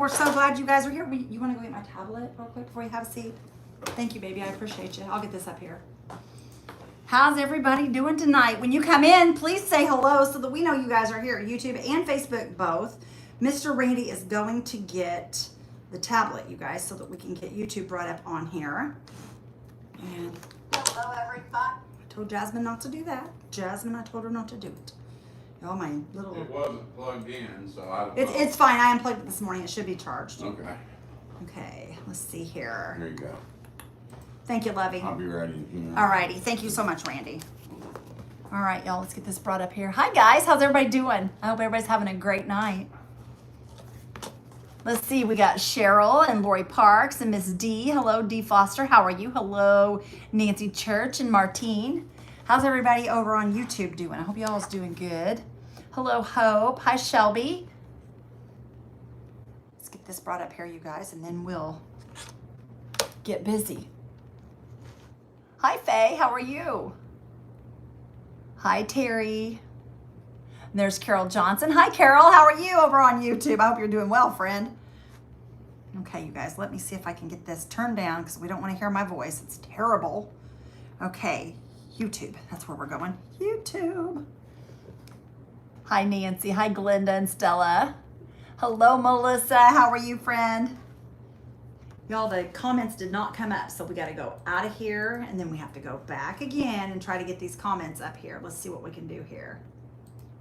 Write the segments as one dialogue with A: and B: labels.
A: We're so glad you guys are here. You want to go get my tablet real quick before you have a seat? Thank you, baby. I appreciate you. I'll get this up here. How's everybody doing tonight? When you come in, please say hello so that we know you guys are here. YouTube and Facebook both. Mr. Randy is going to get the tablet, you guys, so that we can get YouTube brought up on here. And
B: hello, everybody.
A: I told Jasmine not to do that. Jasmine, I told her not to do it. Oh, my little...
C: It wasn't plugged in, so I don't
A: know. It's fine. I unplugged it this morning. It should be charged.
C: Okay.
A: Okay, let's see here.
C: There you go.
A: Thank you, Lovey.
C: I'll be ready.
A: All righty. Thank you so much, Randy. All right, y'all. Let's get this brought up here. Hi, guys. How's everybody doing? I hope everybody's having a great night. Let's see. We got Cheryl and Lori Parks and Miss D. Hello, D. Foster. How are you? Hello, Nancy Church and Martine. How's everybody over on YouTube doing? I hope y'all's doing good. Hello, Hope. Hi, Shelby. Let's get this brought up here, you guys, and then we'll get busy. Hi, Faye. How are you? Hi, Terry. And there's Carol Johnson. Hi, Carol. How are you over on YouTube? I hope you're doing well, friend. Okay, you guys, let me see if I can get this turned down because we don't want to hear my voice. It's terrible. Okay, YouTube. That's where we're going. YouTube. Hi, Nancy. Hi, Glenda and Stella. Hello, Melissa. How are you, friend? Y'all, the comments did not come up, so we got to go out of here, and then we have to go back again and try to get these comments up here. Let's see what we can do here.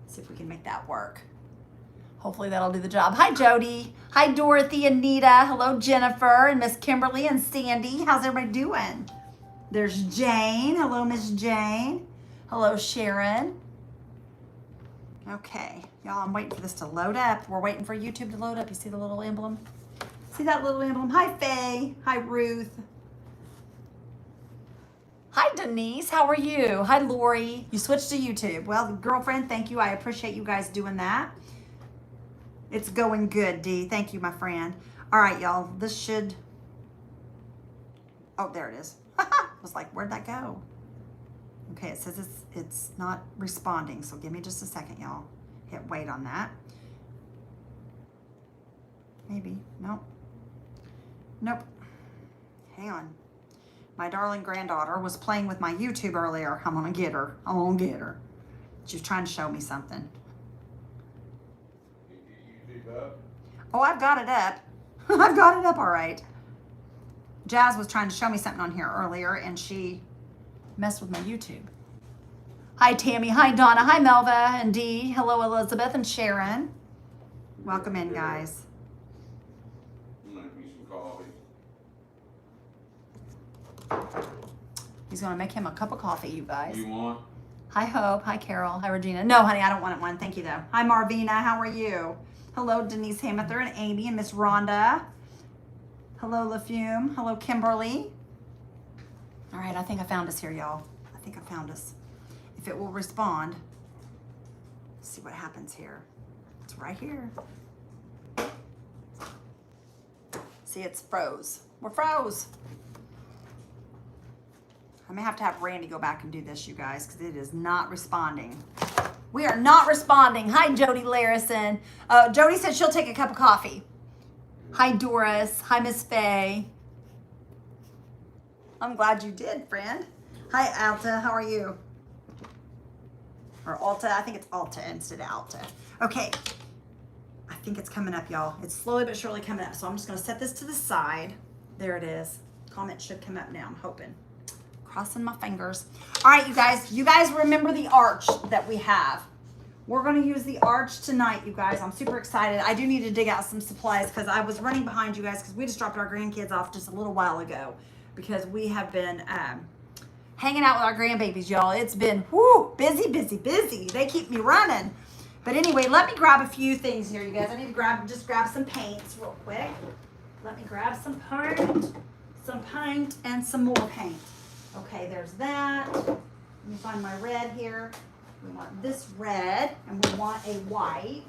A: See if we can make that work. Hopefully that'll do the job. Hi, Jody. Hi, Dorothy, Anita. Hello, Jennifer, and Miss Kimberly and Sandy. How's everybody doing? There's Jane. Hello, Miss Jane. Hello, Sharon. Okay, y'all, I'm waiting for this to load up. We're waiting for YouTube to load up. You see the little emblem? See that little emblem? Hi, Faye. Hi, Ruth. Hi, Denise. How are you? Hi, Lori. You switched to YouTube. Well, girlfriend, thank you. I appreciate you guys doing that. It's going good, Dee. Thank you, my friend. All right, y'all. This should... Oh, there it is. I was like, where'd that go? Okay, it says it's not responding, so give me just a second, y'all. Hit wait on that. Maybe. Nope. Nope. Hang on. My darling granddaughter was playing with my YouTube earlier. I'm gonna get her. I'm gonna get her. She was trying to show me something. Oh, I've got it up. I've got it up all right. Jazz was trying to show me something on here earlier, and she messed with my YouTube. Hi, Tammy. Hi, Donna. Hi, Melva and Dee. Hello, Elizabeth and Sharon. Welcome in, guys.
C: Make me some coffee.
A: He's going to make him a cup of coffee, you guys.
C: You want?
A: Hi, Hope. Hi, Carol. Hi, Regina. No, honey, I don't want one. Thank you, though. Hi, Marvina. How are you? Hello, Denise Hamather and Amy and Miss Rhonda. Hello, LaFume. Hello, Kimberly. All right, I think I found us here, y'all. I think I found us. If it will respond, let's see what happens here. It's right here. See, it's froze. We're froze. I may have to have Randy go back and do this, you guys, because it is not responding. We are not responding. Hi, Jody Larison. Jody said she'll take a cup of coffee. Hi, Doris. Hi, Miss Faye. I'm glad you did, friend. Hi, Alta. How are you? Or Alta. I think it's Alta instead of Alta. Okay. I think it's coming up, y'all. It's slowly but surely coming up. So I'm just going to set this to the side. There it is. Comment should come up now, I'm hoping. Crossing my fingers. All right, you guys. You guys remember the arch that we have. We're going to use the arch tonight, you guys. I'm super excited. I do need to dig out some supplies because I was running behind you guys because we just dropped our grandkids off just a little while ago because we have been hanging out with our grandbabies, y'all. It's been busy, busy, busy. They keep me running. But anyway, let me grab a few things here, you guys. I need to just grab some paints real quick. Let me grab some paint, and some more paint. Okay, there's that. Let me find my red here. We want this red, and we want a white.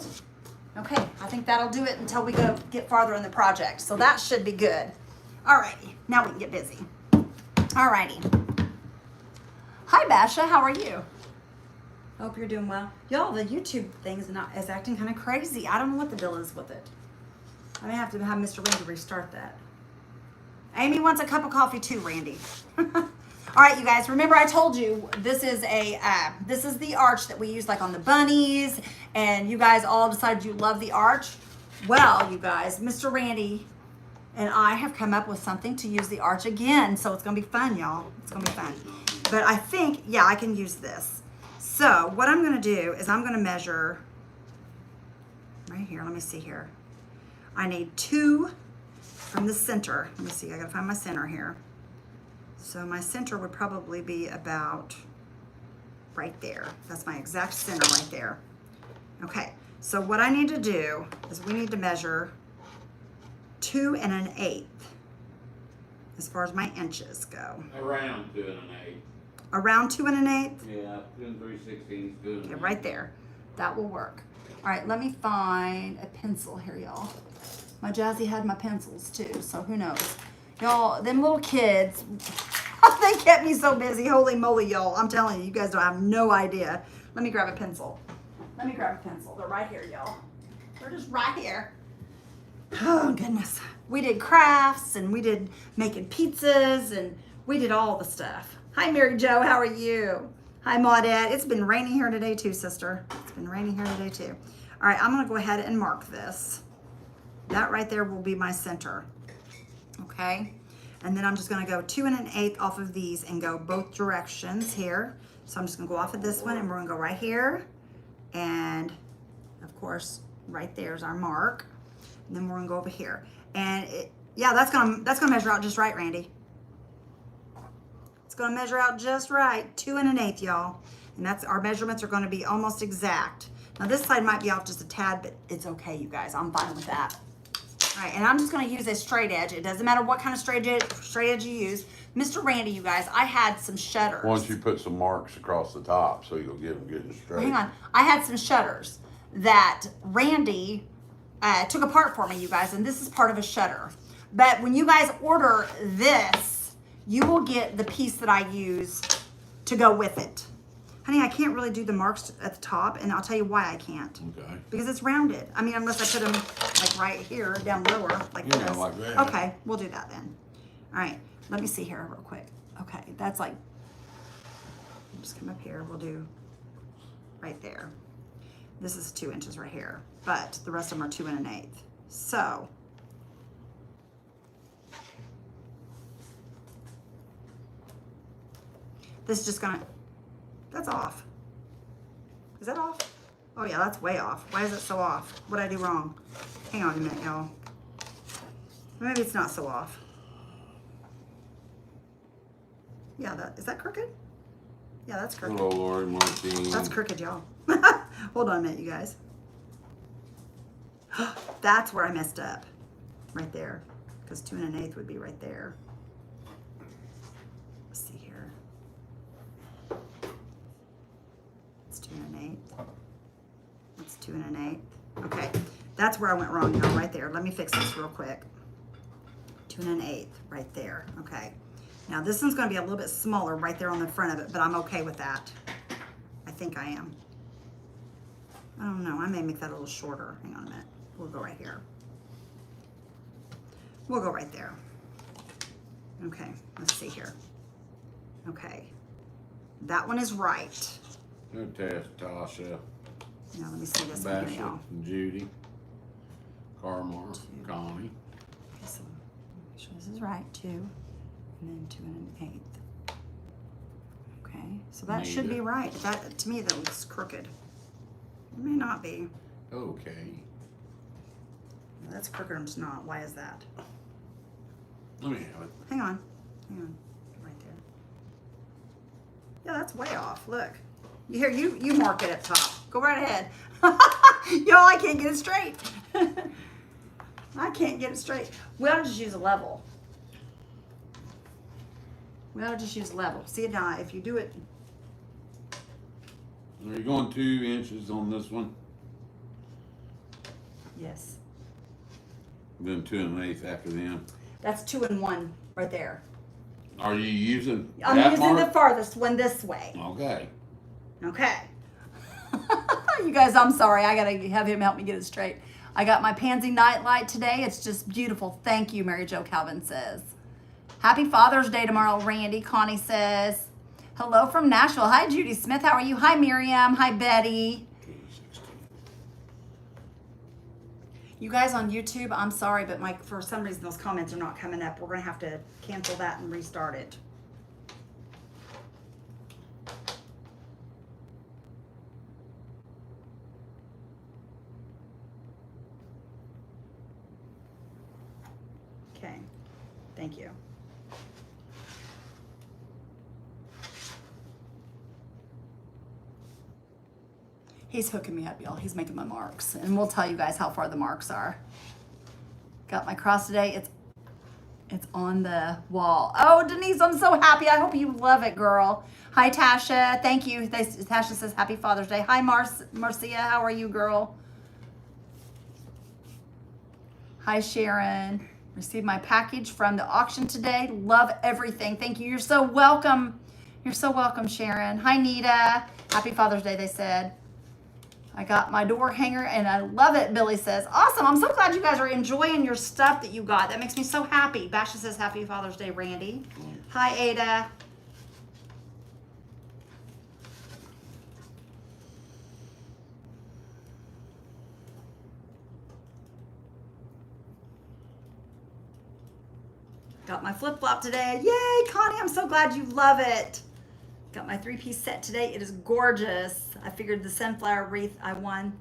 A: Okay, I think that'll do it until we get farther in the project. So that should be good. Alrighty, now we can get busy. Alrighty. Hi, Basha, how are you? Hope you're doing well. Y'all, the YouTube thing is acting kind of crazy. I don't know what the deal is with it. I may have to have Mr. Randy restart that. Amy wants a cup of coffee too, Randy. All right, you guys, remember I told you this is the arch that we use like on the bunnies, and you guys all decided you love the arch. Well, you guys, Mr. Randy and I have come up with something to use the arch again, so it's gonna be fun, y'all. It's gonna be fun. But I think, yeah, I can use this. So what I'm gonna do is I'm gonna measure right here. Let me see here. I need 2 from the center. Let me see, I gotta find my center here. So my center would probably be about right there. That's my exact center right there. Okay, so what I need to do is we need to measure 2 1/8 as far as my inches go.
C: Around 2 1/8.
A: Around 2 1/8?
C: Yeah, 2 3/16, 2
A: Okay, right there. That will work. All right, let me find a pencil here, y'all. My Jazzy had my pencils too, so who knows. Y'all, them little kids, they kept me so busy. Holy moly, y'all. I'm telling you, you guys don't have no idea. Let me grab a pencil. Let me grab a pencil. They're right here, y'all. They're just right here. Oh, goodness. We did crafts, and we did making pizzas, and we did all the stuff. Hi, Mary Jo. How are you? Hi, Maudette. It's been raining here today, too, sister. It's been raining here today, too. All right, I'm going to go ahead and mark this. That right there will be my center. Okay? And then I'm just going to go 2 1/8 off of these and go both directions here. So I'm just going to go off of this one, and we're going to go right here. And, of course, right there's our mark. And then we're going to go over here. And, yeah, that's gonna measure out just right, Randy. It's going to measure out just right. 2 1/8, y'all. And that's our measurements are going to be almost exact. Now, this side might be off just a tad, but it's okay, you guys. I'm fine with that. All right, and I'm just going to use a straight edge. It doesn't matter what kind of straight edge you use. Mr. Randy, you guys, I had some shutters.
C: Once you put some marks across the top, so you'll get them good and straight.
A: Hang on. I had some shutters that Randy took apart for me, you guys, and this is part of a shutter. But when you guys order this, you will get the piece that I use to go with it. Honey, I can't really do the marks at the top, and I'll tell you why I can't.
C: Okay.
A: Because it's rounded. I mean, unless I put them like right here, down lower, like
C: You know,
A: this.
C: like that.
A: Okay, we'll do that then. All right, let me see here real quick. Okay, that's like, just come up here, we'll do right there. This is 2 inches right here, but the rest of them are 2 1/8. So, this is just gonna, that's off. Is that off? Oh yeah, that's way off. Why is it so off? What did I do wrong? Hang on a minute, y'all. Maybe it's not so off. Yeah, is that crooked? Yeah, that's crooked.
C: Hello, Lori Martin.
A: That's crooked, y'all. Hold on a minute, you guys. That's where I messed up. Right there. Because 2 1/8 would be right there. Let's see here. It's 2 1/8. It's 2 1/8. Okay. That's where I went wrong, y'all, right there. Let me fix this real quick. 2 1/8 right there. Okay. Now this one's going to be a little bit smaller right there on the front of it, but I'm okay with that. I think I am. I don't know. I may make that a little shorter. Hang on a minute. We'll go right here. We'll go right there. Okay. Let's see here. Okay. That one is right.
C: No test, Tasha,
A: Now let me see this one here,
C: Basha,
A: y'all.
C: Judy, Carmar, Connie.
A: Okay, so make sure this is right, 2, and then 2 1/8. Okay, so that should be
C: Nita.
A: right. That, to me, that looks crooked. It may not be.
C: Okay.
A: No, that's crooked or it's not. Why is that?
C: Let me have it.
A: Hang on. Hang on. Right there. Yeah, that's way off. Look. Here, you mark it at top. Go right ahead. Y'all, I can't get it straight. I can't get it straight. We ought to just use a level. We ought to just use level. See it now. If you do it,
C: Are you going 2 inches on this one?
A: yes.
C: Then 2 1/8 after them.
A: That's 2 and 1 right there.
C: Are you using
A: I'm
C: that
A: using the
C: mark?
A: farthest one this way.
C: Okay.
A: Okay. You guys, I'm sorry. I gotta have him help me get it straight. I got my pansy nightlight today. It's just beautiful. Thank you, Mary Jo Calvin says. Happy Father's Day tomorrow, Randy. Connie says. Hello from Nashville. Hi, Judy Smith. How are you? Hi, Miriam. Hi, Betty. You guys on YouTube, I'm sorry, but for some reason those comments are not coming up. We're going to have to cancel that and restart it. Okay. Thank you. He's hooking me up, y'all. He's making my marks. And we'll tell you guys how far the marks are. Got my cross today. It's on the wall. Oh, Denise, I'm so happy. I hope you love it, girl. Hi, Tasha. Thank you. Tasha says Happy Father's Day. Hi, Marcia. How are you, girl? Hi, Sharon. Received my package from the auction today. Love everything. Thank you. You're so welcome. You're so welcome, Sharon. Hi, Nita. Happy Father's Day, they said. I got my door hanger and I love it, Billy says. Awesome. I'm so glad you guys are enjoying your stuff that you got. That makes me so happy. Basha says Happy Father's Day, Randy. Hi, Ada. Got my flip-flop today. Yay, Connie, I'm so glad you love it. Got my 3-piece set today. It is gorgeous. I figured the sunflower wreath I won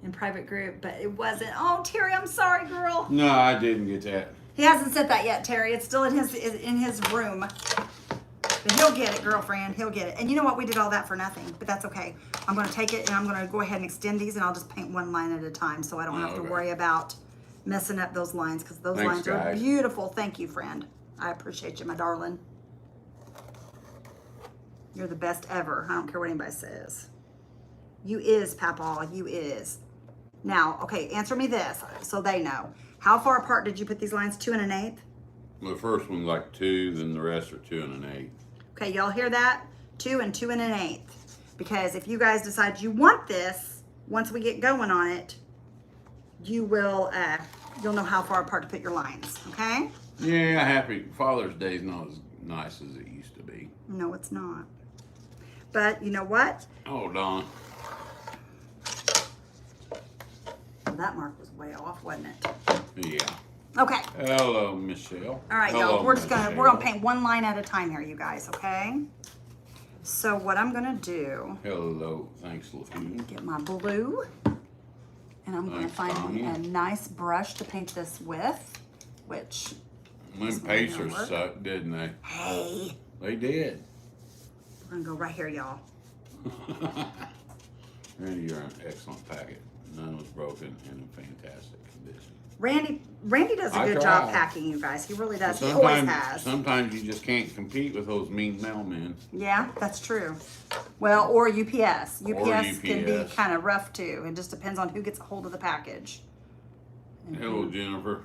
A: in private group, but it wasn't. Oh, Terry, I'm sorry, girl.
C: No, I didn't get that.
A: He hasn't said that yet, Terry. It's still in his room. But he'll get it, girlfriend. He'll get it. And you know what? We did all that for nothing, but that's okay. I'm going to take it and I'm going to go ahead and extend these, and I'll just paint one line at a time so I don't have to worry about messing up those lines, because those lines are beautiful. Thank you, friend. I appreciate you, my darling. You're the best ever. I don't care what anybody says. You is, Papa. You is. Now, okay, answer me this so they know. How far apart did you put these lines? 2 1/8?
C: The first one like 2, then the rest are 2 1/8.
A: Okay, y'all hear that? 2 and 2 1/8. Because if you guys decide you want this, once we get going on it, you will, you'll know how far apart to put your lines, okay?
C: Yeah, Happy Father's Day is not as nice as it used to be.
A: No, it's not. But you know what?
C: Oh, Don.
A: Well, that mark was way off, wasn't it?
C: Yeah.
A: Okay.
C: Hello, Michelle.
A: All right,
C: Hello,
A: y'all. We're
C: Michelle.
A: gonna paint one line at a time here, you guys. Okay. So what I'm gonna do?
C: Hello. Thanks, LaFoon.
A: Get my blue, and I'm gonna find a nice brush to paint this with, which.
C: Them Pacers sucked, didn't they?
A: Hey.
C: They did.
A: We're gonna go right here, y'all.
C: Randy, you're an excellent packet. None was broken and in fantastic condition.
A: Randy does a good job packing, you guys. He really does. He always has.
C: Sometimes you just can't compete with those mean mailmen.
A: Yeah, that's true. Well, or UPS. UPS can be
C: UPS.
A: kind of rough too. It just depends on who gets a hold of the package.
C: Hello, Jennifer.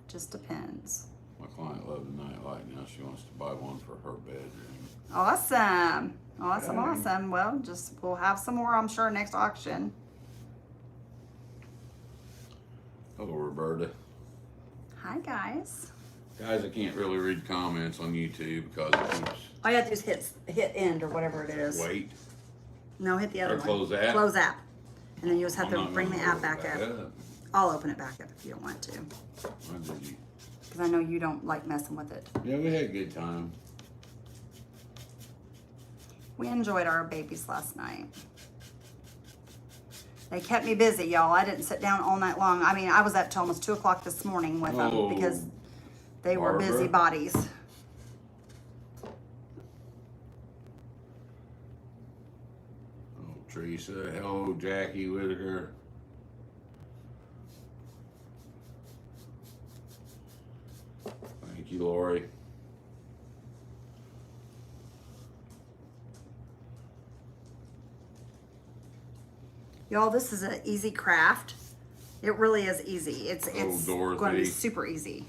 A: Just depends.
C: My client loves the nightlight. Now she wants to buy one for her bedroom.
A: Awesome. Awesome,
C: Dang.
A: awesome. Well, we'll have some more, I'm sure, next auction.
C: Hello, Roberta.
A: Hi, guys.
C: Guys, I can't really read comments on YouTube because it keeps.
A: All you have to do is hit end or whatever it is.
C: Wait.
A: No, hit the other
C: Or
A: one.
C: close app?
A: Close app. And then you just have
C: I'm
A: to
C: not
A: bring the
C: gonna
A: app back
C: open
A: up.
C: that up.
A: I'll open it back up if you don't want to.
C: Why did you?
A: Because I know you don't like messing with it.
C: Yeah, we had a good time.
A: We enjoyed our babies last night. They kept me busy, y'all. I didn't sit down all night long. I mean, I was up till almost 2 o'clock this morning with them because they were
C: Barbara.
A: busy bodies.
C: Oh, Teresa. Hello, Jackie Whitaker. Thank you, Lori.
A: Y'all, this is an easy craft. It really is easy. It's
C: Dorothy.
A: going to be super easy.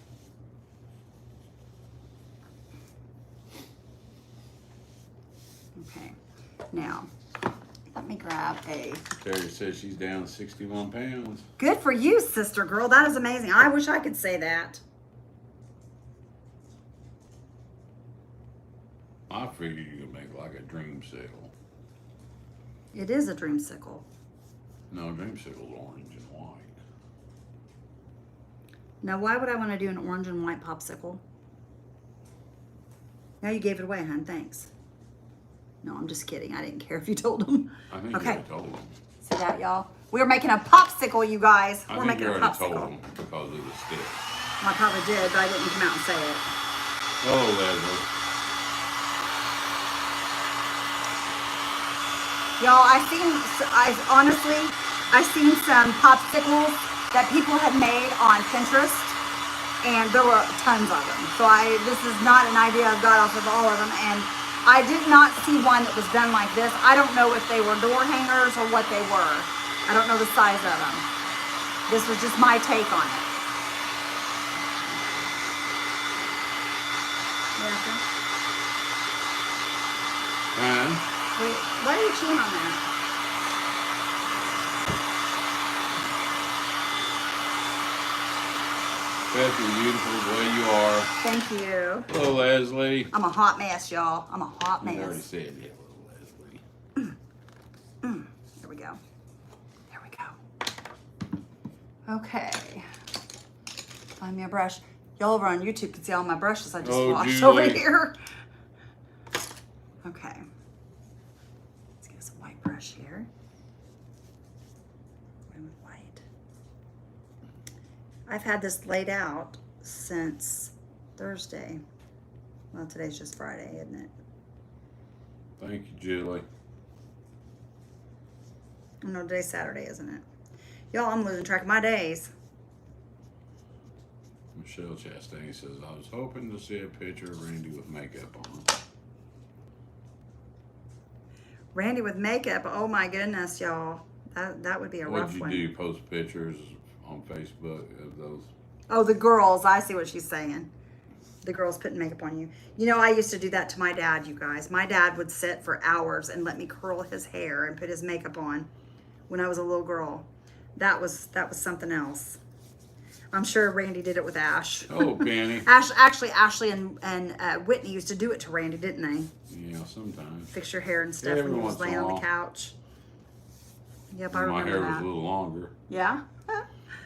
A: Okay. Now, let me grab a.
C: Terry says she's down 61 pounds.
A: Good for you, sister girl. That is amazing. I wish I could say that.
C: I figured you could make like a dreamsicle.
A: It is a dreamsicle.
C: No, dreamsicle's orange and white.
A: Now, why would I want to do an orange and white popsicle? Now you gave it away, hon. Thanks. No, I'm just kidding. I didn't care if you told them.
C: I think
A: Okay.
C: you already told them.
A: See that, y'all? We're making a popsicle, you guys.
C: I
A: We're
C: think
A: making
C: you
A: a
C: already told
A: popsicle.
C: them because of the stick.
A: Well, I probably did, but I didn't come out and say it.
C: Oh, Leslie.
A: Y'all, I honestly seen some popsicles that people had made on Pinterest, and there were tons of them. So this is not an idea I got off of all of them, and I did not see one that was done like this. I don't know if they were door hangers or what they were. I don't know the size of them. This was just my take on it. Yeah.
C: And
A: Wait, why are you chewing on that?
C: Beth, you're beautiful the way you are.
A: Thank you.
C: Hello, Leslie.
A: I'm a hot mess, y'all. I'm a hot
C: You already
A: mess.
C: said hello, Leslie.
A: There we go. There we go. Okay. Find me a brush. Y'all over on YouTube can see all my brushes I just
C: Oh,
A: washed
C: Julie.
A: over here. Okay. Let's get us a white brush here. Red with white. I've had this laid out since Thursday. Well, today's just Friday, isn't it?
C: Thank you, Julie.
A: Oh, no, today's Saturday, isn't it? Y'all, I'm losing track of my days.
C: Michelle Chastain says, I was hoping to see a picture of Randy with makeup on.
A: Randy with makeup. Oh my goodness, y'all. That would be a rough
C: What'd
A: one.
C: you do? Post pictures on Facebook of those?
A: Oh, the girls. I see what she's saying. The girls putting makeup on you. You know, I used to do that to my dad, you guys. My dad would sit for hours and let me curl his hair and put his makeup on when I was a little girl. That was something else. I'm sure Randy did it with Ash.
C: Oh, Penny.
A: Ashley and Whitney used to do it to Randy, didn't they?
C: Yeah, sometimes.
A: Fix your hair and stuff
C: Yeah,
A: when you
C: every
A: was
C: once in
A: laying
C: a
A: on the
C: while.
A: couch. Yep, I
C: My
A: remember
C: hair
A: that.
C: was a little longer.
A: Yeah?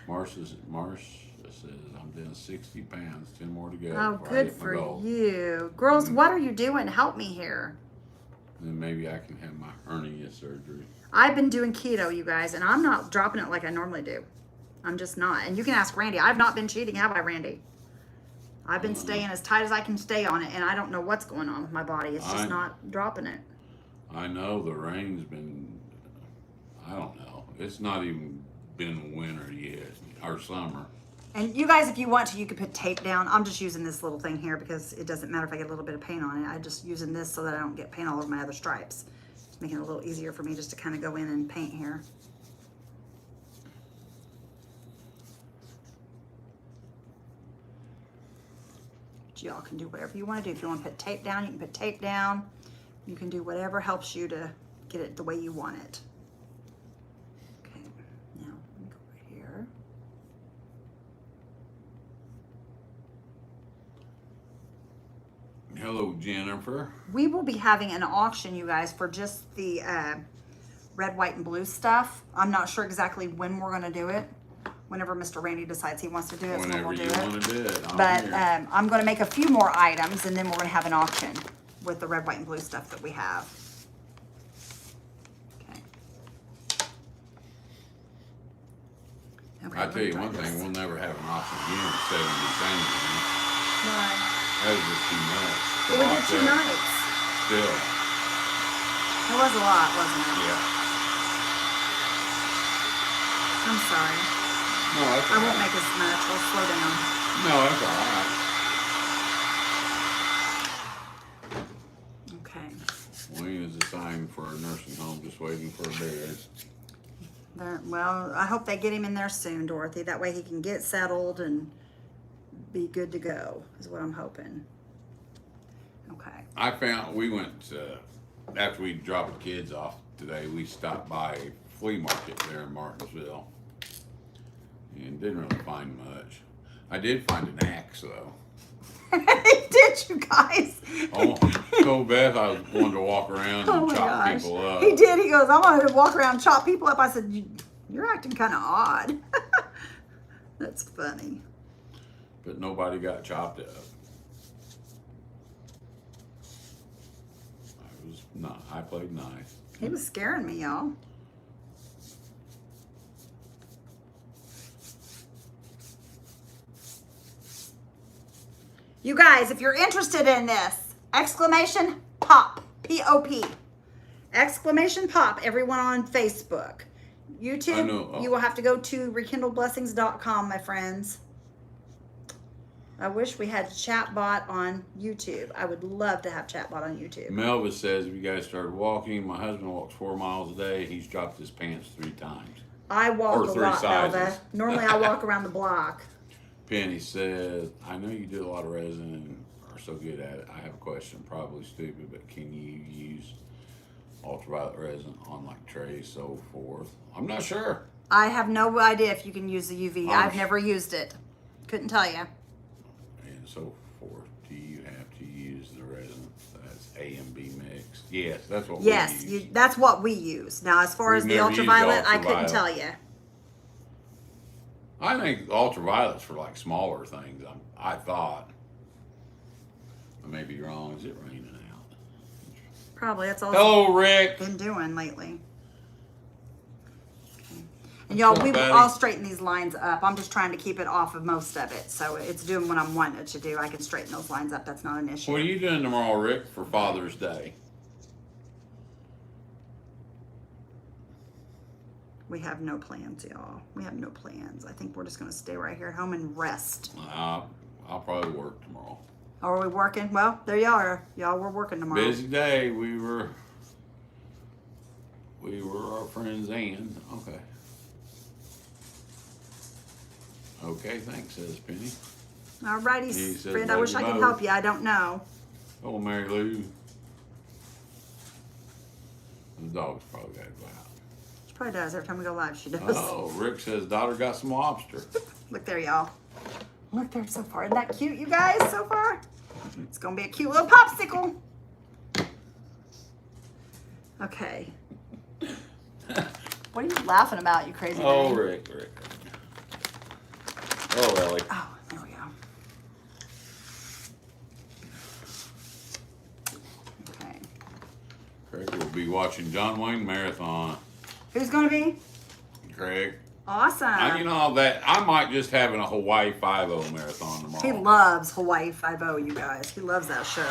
C: Marsh says, I'm down 60 pounds, 10 more to go.
A: Oh,
C: before I
A: good
C: hit my
A: for
C: goal.
A: you. Girls, what are you doing? Help me here.
C: Then maybe I can have my hernia surgery.
A: I've been doing keto, you guys, and I'm not dropping it like I normally do. I'm just not. And you can ask Randy. I've not been cheating, have I, Randy? I've been staying as tight as I can stay on it, and I don't know what's going on with my body. It's just not dropping it.
C: I know the rain's been, I don't know. It's not even been winter yet, or summer.
A: And you guys, if you want to, you could put tape down. I'm just using this little thing here because it doesn't matter if I get a little bit of paint on it. I'm just using this so that I don't get paint all over my other stripes. It's making it a little easier for me just to kind of go in and paint here. But y'all can do whatever you want to do. If you want to put tape down, you can put tape down. You can do whatever helps you to get it the way you want it. Okay, now let me go right here.
C: Hello, Jennifer.
A: We will be having an auction, you guys, for just the red, white, and blue stuff. I'm not sure exactly when we're going to do it. Whenever Mr. Randy decides he wants to do it, so
C: Whenever
A: we'll do
C: you
A: it.
C: want to do it.
A: But
C: here.
A: I'm going to make a few more items, and then we're going to have an auction with the red, white, and blue stuff that we have. Okay. Okay,
C: I
A: let
C: tell
A: me
C: you
A: try
C: one
A: this.
C: thing, we'll never have an auction again at 70 cents.
A: Right.
C: That was just too much.
A: Well, we did 2 nights.
C: Still.
A: It was a lot, wasn't it?
C: Yeah.
A: I'm sorry.
C: No, that's
A: I
C: all
A: won't
C: right.
A: make as much. We'll slow down.
C: No, that's all right.
A: Okay.
C: Wayne is assigned for a nursing home, just waiting for a bed.
A: Well, I hope they get him in there soon, Dorothy. That way he can get settled and be good to go, is what I'm hoping. Okay.
C: We went, after we dropped the kids off today. We stopped by a flea market there in Martinsville and didn't really find much. I did find an axe though.
A: Did you guys?
C: Oh, so Beth, I was going to walk around
A: Oh
C: and
A: my
C: chop
A: gosh.
C: people up.
A: He did. He goes, I wanted to walk around and chop people up. I said, you're acting kind of odd. That's funny.
C: But nobody got chopped up. I played nice.
A: He was scaring me, y'all. You guys, if you're interested in this, exclamation pop, P-O-P. Exclamation pop, everyone on Facebook. YouTube,
C: I know.
A: you will have to go to rekindledblessings.com, my friends. I wish we had chatbot on YouTube. I would love to have chatbot on YouTube.
C: Melva says, if you guys started walking, my husband walks 4 miles a day. He's dropped his pants 3 times.
A: I walk
C: Or
A: a
C: 3
A: lot,
C: sizes.
A: Melva. Normally I walk around the block.
C: Penny says, I know you do a lot of resin and are so good at it. I have a question, probably stupid, but can you use ultraviolet resin on like trays, so forth? I'm not sure.
A: I have no idea if you can use the UV. I've never used it. Couldn't tell you.
C: And so forth. Do you have to use the resin? That's A and B mix. Yes, that's what
A: Yes,
C: we use.
A: that's what we use. Now, as far as
C: We've
A: the
C: never used
A: ultraviolet, I couldn't
C: ultraviolet.
A: tell you.
C: I think ultraviolet's for like smaller things. I thought. I may be wrong. Is it raining out?
A: Probably. That's all
C: Hello, Rick.
A: I've been doing lately. Okay. And y'all,
C: What's up, buddy?
A: I'll straighten these lines up. I'm just trying to keep it off of most of it. So it's doing what I'm wanting it to do. I can straighten those lines up. That's not an issue.
C: What are you doing tomorrow, Rick, for Father's Day?
A: We have no plans, y'all. We have no plans. I think we're just going to stay right here at home and rest.
C: I'll probably work tomorrow.
A: Are we working? Well, there y'all are. Y'all, we're working tomorrow.
C: Busy day. We were our friends and okay. Okay, thanks, says Penny.
A: All righty,
C: He says
A: friend. I
C: love
A: wish
C: you
A: I could
C: both.
A: help you. I don't know.
C: Oh, Mary Lou. The dog's probably got to go out.
A: She probably does. Every time we go live, she does.
C: Oh, Rick says daughter got some lobster.
A: Look there, y'all. Look there so far. Isn't that cute, you guys, so far? It's going to be a cute little popsicle. Okay. What are you laughing about, you crazy
C: Oh,
A: thing?
C: Rick. Oh, Ellie.
A: Oh, there we go. Okay.
C: Craig will be watching John Wayne Marathon.
A: Who's going to be?
C: Craig.
A: Awesome.
C: You know that I might just have a Hawaii 5-0 marathon tomorrow.
A: He loves Hawaii 5-0, you guys. He loves that show.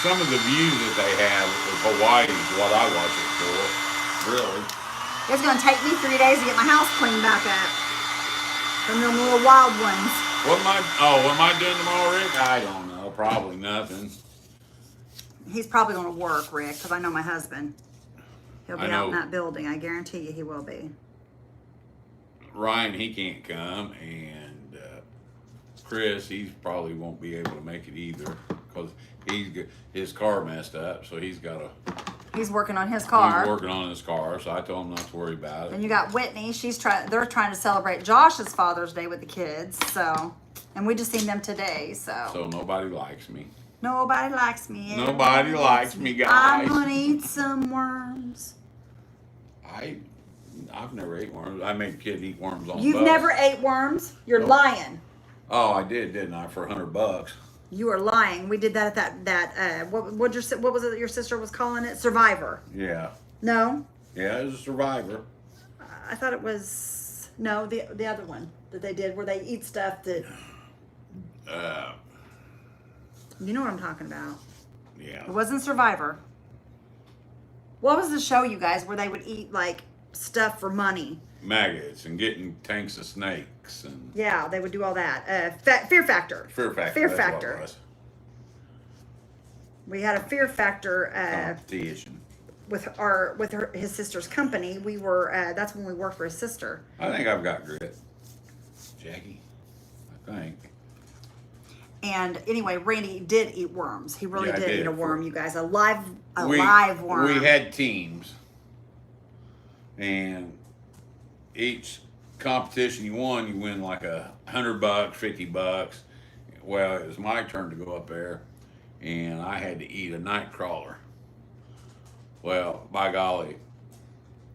C: Some of the views that they have of Hawaii is what I watch it for. Really.
A: It's going to take me 3 days to get my house cleaned back up. From them little wild ones.
C: What am I doing tomorrow, Rick? I don't know. Probably nothing.
A: He's probably going to work, Rick, because I know my husband. He'll be
C: I
A: out in
C: know.
A: that building. I guarantee you he will be.
C: Ryan, he can't come, and Chris, he probably won't be able to make it either because his car messed up, so he's got to.
A: He's working on his
C: He's
A: car.
C: working on his car, so I told him not to worry about it.
A: And you got Whitney. They're trying to celebrate Josh's Father's Day with the kids. So, and we just seen them today.
C: So nobody likes me.
A: Nobody likes me.
C: Nobody
A: Everybody
C: likes
A: hates
C: me, guys.
A: I'm gonna eat some worms.
C: I've never ate worms. I made a kid eat worms on
A: You've
C: bus.
A: never ate worms? You're
C: Nope.
A: lying.
C: Oh, I did, didn't I? For $100.
A: You are lying. We did that at that what was it that your sister was calling it? Survivor.
C: Yeah.
A: No?
C: Yeah, it was a Survivor.
A: I thought it was no, the other one that they did where they eat stuff that you know what I'm talking about.
C: Yeah.
A: It wasn't Survivor. What was the show, you guys, where they would eat like stuff for money?
C: Maggots and getting tanks of snakes and
A: Yeah, they would do all that. Fear Factor.
C: Fear Factor.
A: Fear
C: that's what it
A: Factor.
C: was.
A: We had a Fear Factor
C: Competition.
A: with his sister's company. We were that's when we worked for his sister.
C: I think I've got grit. Jackie, I think.
A: And anyway, Randy did eat worms. He really
C: Yeah, I
A: did eat
C: did.
A: a worm, you guys. A live worm.
C: We had teams, and each competition you won, you win like $100, $50. Well, it was my turn to go up there, and I had to eat a night crawler. Well, by golly,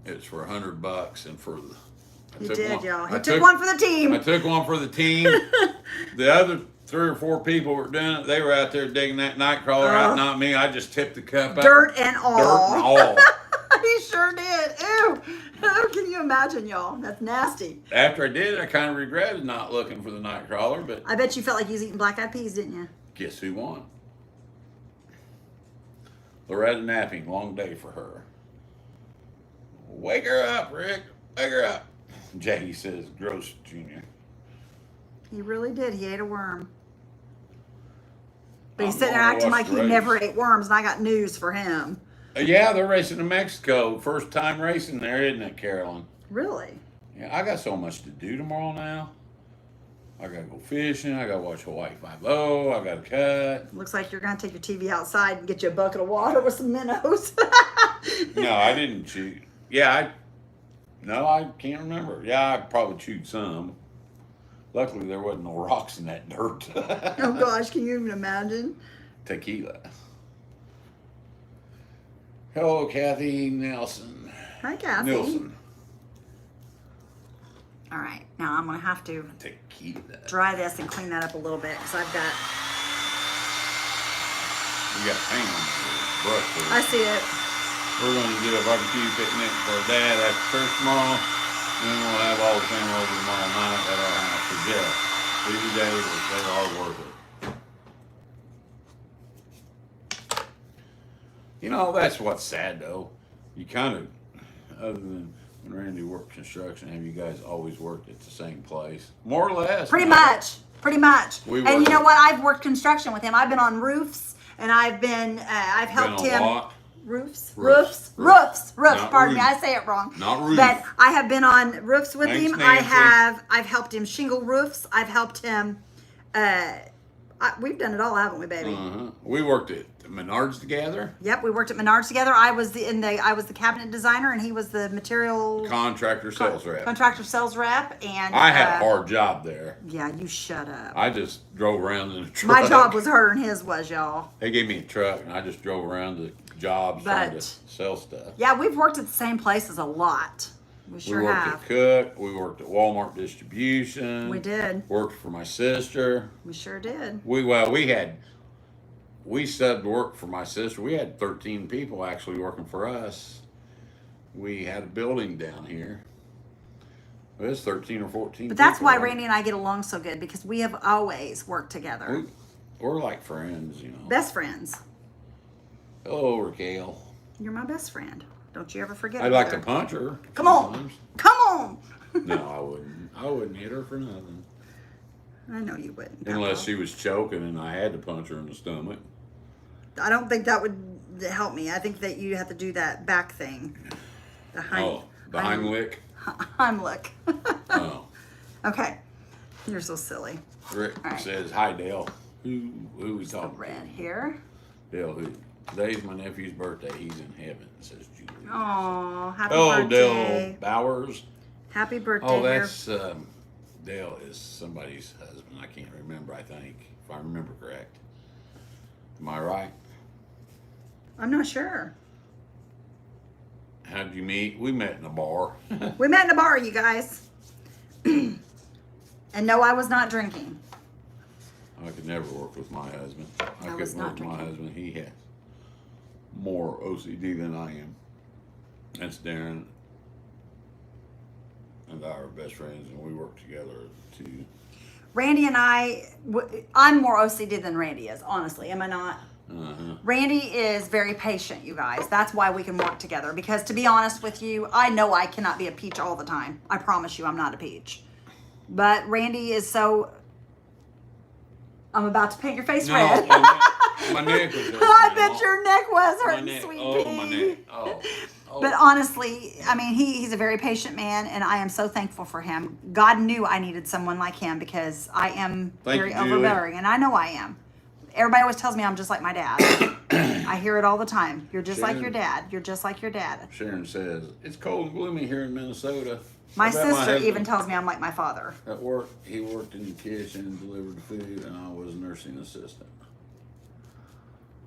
C: it's for $100, and for the
A: He did, y'all. He took one for the team.
C: I took one for the team. The other 3 or 4 people were doing it. They were out there digging that night crawler out, not me. I just tipped the cup out.
A: Dirt and all.
C: Dirt and all.
A: He sure did. Ew. Oh, can you imagine, y'all? That's nasty.
C: After I did it, I kind of regretted not looking for the night crawler, but
A: I bet you felt like you was eating black-eyed peas, didn't you?
C: guess who won? Loretta napping, long day for her. Wake her up, Rick. Wake her up. Jackie says, gross, Junior.
A: He really did. He ate a worm. But he's
C: I'm
A: sitting there
C: gonna
A: acting
C: watch
A: like
C: the
A: he
C: race.
A: never ate worms, and I got news for him.
C: Yeah, they're racing in Mexico. First time racing there, isn't it, Carolyn?
A: Really?
C: Yeah, I got so much to do tomorrow now. I gotta go fishing. I gotta watch Hawaii 5-0. I gotta cut.
A: Looks like you're going to take your TV outside and get you a bucket of water with some minnows.
C: No, I didn't chew. Yeah, I can't remember. Yeah, I probably chewed some. Luckily, there wasn't no rocks in that dirt.
A: Oh, gosh. Can you even imagine?
C: Tequila. Hello, Kathy Nelson.
A: Hi, Kathy.
C: Nilsson.
A: All right. Now I'm going to have to
C: Tequila.
A: dry this and clean that up a little bit because I've got...
C: We got paint on the brush there.
A: I see it.
C: We're going to do a barbecue picnic for Dad after church tomorrow. And then we'll have all the family over tomorrow night at our house for Jeff. Busy days, but they are worth it. You know, that's what's sad though. You kind of, other than when Randy worked construction, have you guys always worked at the same place? More or less.
A: Pretty
C: man.
A: much. Pretty much.
C: We
A: And you
C: work-
A: know what? I've worked construction with him. I've been on roofs, and I've helped
C: Been a
A: him.
C: lot.
A: Roofs?
C: Roofs.
A: Roofs.
C: Not
A: Pardon me,
C: roof.
A: I say it wrong.
C: Not roof.
A: But I have been on roofs with
C: Thanks,
A: him.
C: Nancy.
A: I've helped him shingle roofs. I've helped him. We've done it all, haven't we, baby?
C: Uh-huh. We worked at Menards together.
A: Yep, we worked at Menards together. I was the cabinet designer, and he was the material
C: Contractor sales rep.
A: contractor sales rep. And
C: I had a hard job there.
A: Yeah, you shut up.
C: I just drove around in a truck.
A: My job was harder than his was, y'all.
C: They gave me a truck, and I just drove around to jobs trying to
A: But-
C: sell stuff.
A: Yeah, we've worked at the same places a lot. We sure
C: we worked
A: have.
C: at Cook. We worked at Walmart distribution.
A: We did.
C: Worked for my sister.
A: We sure did.
C: We subbed work for my sister. We had 13 people actually working for us. We had a building down here. It was 13 or 14.
A: But that's
C: people.
A: why Randy and I get along so good, because we have always worked together.
C: We're like friends, you know.
A: Best friends.
C: Hello, Raquel.
A: You're my best friend. Don't you ever forget
C: I'd
A: it,
C: like to
A: brother.
C: punch her.
A: Come on.
C: sometimes.
A: Come on.
C: No, I wouldn't. I wouldn't hit her for nothing.
A: I know you wouldn't.
C: Unless she was choking and I had to punch her in the stomach.
A: I don't think that would help me. I think that you have to do that back thing. The
C: Oh, the Heimlich.
A: Heimlich.
C: Oh.
A: Okay. You're so silly.
C: Rick
A: All right.
C: says, hi, Dale. Who we
A: The
C: talking
A: red
C: to?
A: here.
C: Dale, who? Today's my nephew's birthday. He's in heaven, says Julie.
A: Oh, happy
C: Hello,
A: birthday.
C: Dale Bowers.
A: Happy birthday.
C: Oh,
A: dear.
C: that's, Dale is somebody's husband. I can't remember, I think, if I remember correct. Am I right?
A: I'm not sure.
C: How'd you meet? We met in a bar.
A: We met in a bar, you guys. And no, I was not drinking.
C: I could never work with my husband. I
A: was
C: couldn't
A: not
C: work with my
A: drinking.
C: husband. He has more OCD than I am. That's Darren and I are best friends, and we work together too.
A: Randy and I'm more OCD than Randy is, honestly. Am I not?
C: Uh-huh.
A: Randy is very patient, you guys. That's why we can work together. Because to be honest with you, I know I cannot be a peach all the time. I promise you I'm not a peach. But Randy is so... I'm about to paint your face
C: No,
A: red.
C: my neck was hurting.
A: I bet your neck was
C: My
A: hurting,
C: neck.
A: sweet
C: Oh,
A: pea.
C: my neck. Oh. Oh,
A: But honestly, I mean, he's a very patient man, and I am so thankful for him. God knew I needed someone like him because I am
C: Thank
A: very
C: you, Julie.
A: overbearing, and I know I am. Everybody always tells me I'm just like my dad. I hear it all the time. You're just like your
C: Sharon.
A: dad. You're just like your dad.
C: Sharon says it's cold and gloomy here in Minnesota.
A: My
C: I bet
A: sister
C: husband
A: even tells me I'm like my father.
C: at work. He worked in the kitchen and delivered food, and I was a nursing assistant.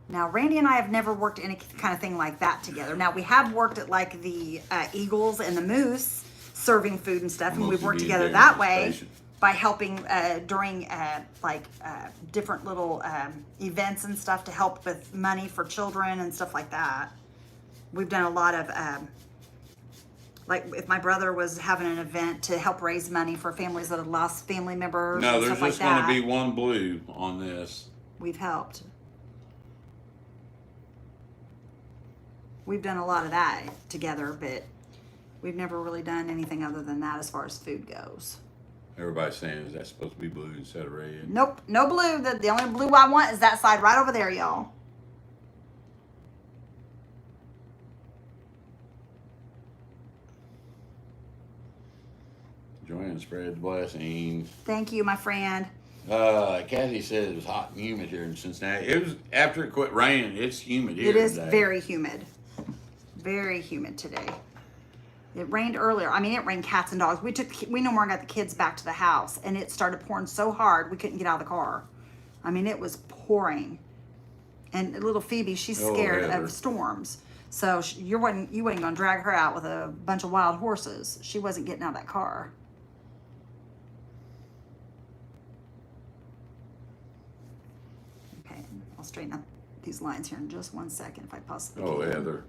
A: Now, Randy and I have never worked any kind of thing like that together. Now, we have worked at like the Eagles and the Moose serving food and stuff, and we've
C: Mostly
A: worked
C: being
A: together
C: there
A: that
C: at the
A: way
C: station.
A: by helping during different little events and stuff to help with money for children and stuff like that. We've done a lot of, like if my brother was having an event to help raise money for families that had lost family members
C: No,
A: and
C: there's
A: stuff like
C: just going
A: that,
C: to be one blue on this.
A: we've helped. We've done a lot of that together, but we've never really done anything other than that as far as food goes.
C: Everybody's saying is that supposed to be blue instead of red?
A: Nope, no blue. The only blue I want is that side right over there, y'all.
C: Joanne spread the blessings.
A: Thank you, my friend.
C: Kathy said it was hot and humid here in Cincinnati. It was after it quit raining. It's humid here
A: It is
C: today.
A: very humid. Very humid today. It rained earlier. I mean, it rained cats and dogs. We no more got the kids back to the house, and it started pouring so hard we couldn't get out of the car. I mean, it was pouring. And little Phoebe, she's
C: Oh,
A: scared
C: Heather.
A: of storms. So you wasn't going to drag her out with a bunch of wild horses. She wasn't getting out of that car. Okay, I'll straighten up these lines here in just one second if I possibly
C: Oh,
A: can.
C: Heather.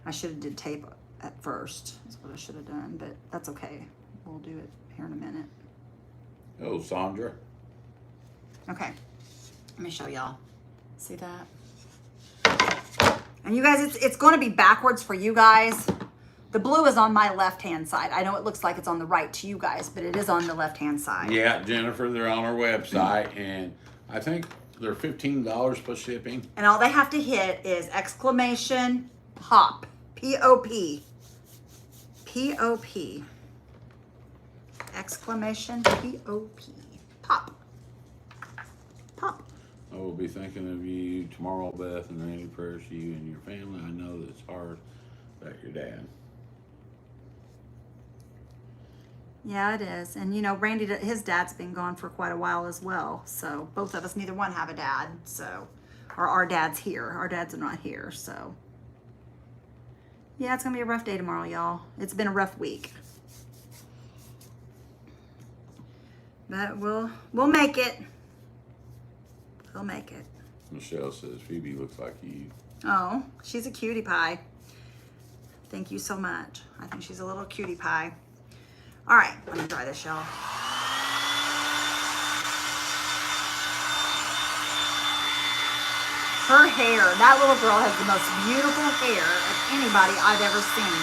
A: I should have did tape at first. That's what I should have done, but that's okay. We'll do it here in a minute.
C: Oh, Sandra.
A: Okay, let me show y'all. See that? And you guys, it's going to be backwards for you guys. The blue is on my left-hand side. I know it looks like it's on the right to you guys, but it is on the left-hand side.
C: Yeah, Jennifer, they're on our website, and I think they're $15 plus shipping.
A: And all they have to hit is exclamation pop. P-O-P. P-O-P. Exclamation P-O-P. Pop. Pop.
C: I will be thinking of you tomorrow, Beth, and Randy. Prayers to you and your family. I know that it's hard about your dad.
A: Yeah, it is. And you know, Randy, his dad's been gone for quite a while as well. So both of us, neither one have a dad. So, or our dad's here. Our dads are not here. So, yeah, it's gonna be a rough day tomorrow, y'all. It's been a rough week, but we'll make it. We'll make it.
C: Michelle says Phoebe looks like you.
A: Oh, she's a cutie pie. Thank you so much. I think she's a little cutie pie. All right, let me try this, y'all. Her hair, that little girl has the most beautiful hair of anybody I've ever seen.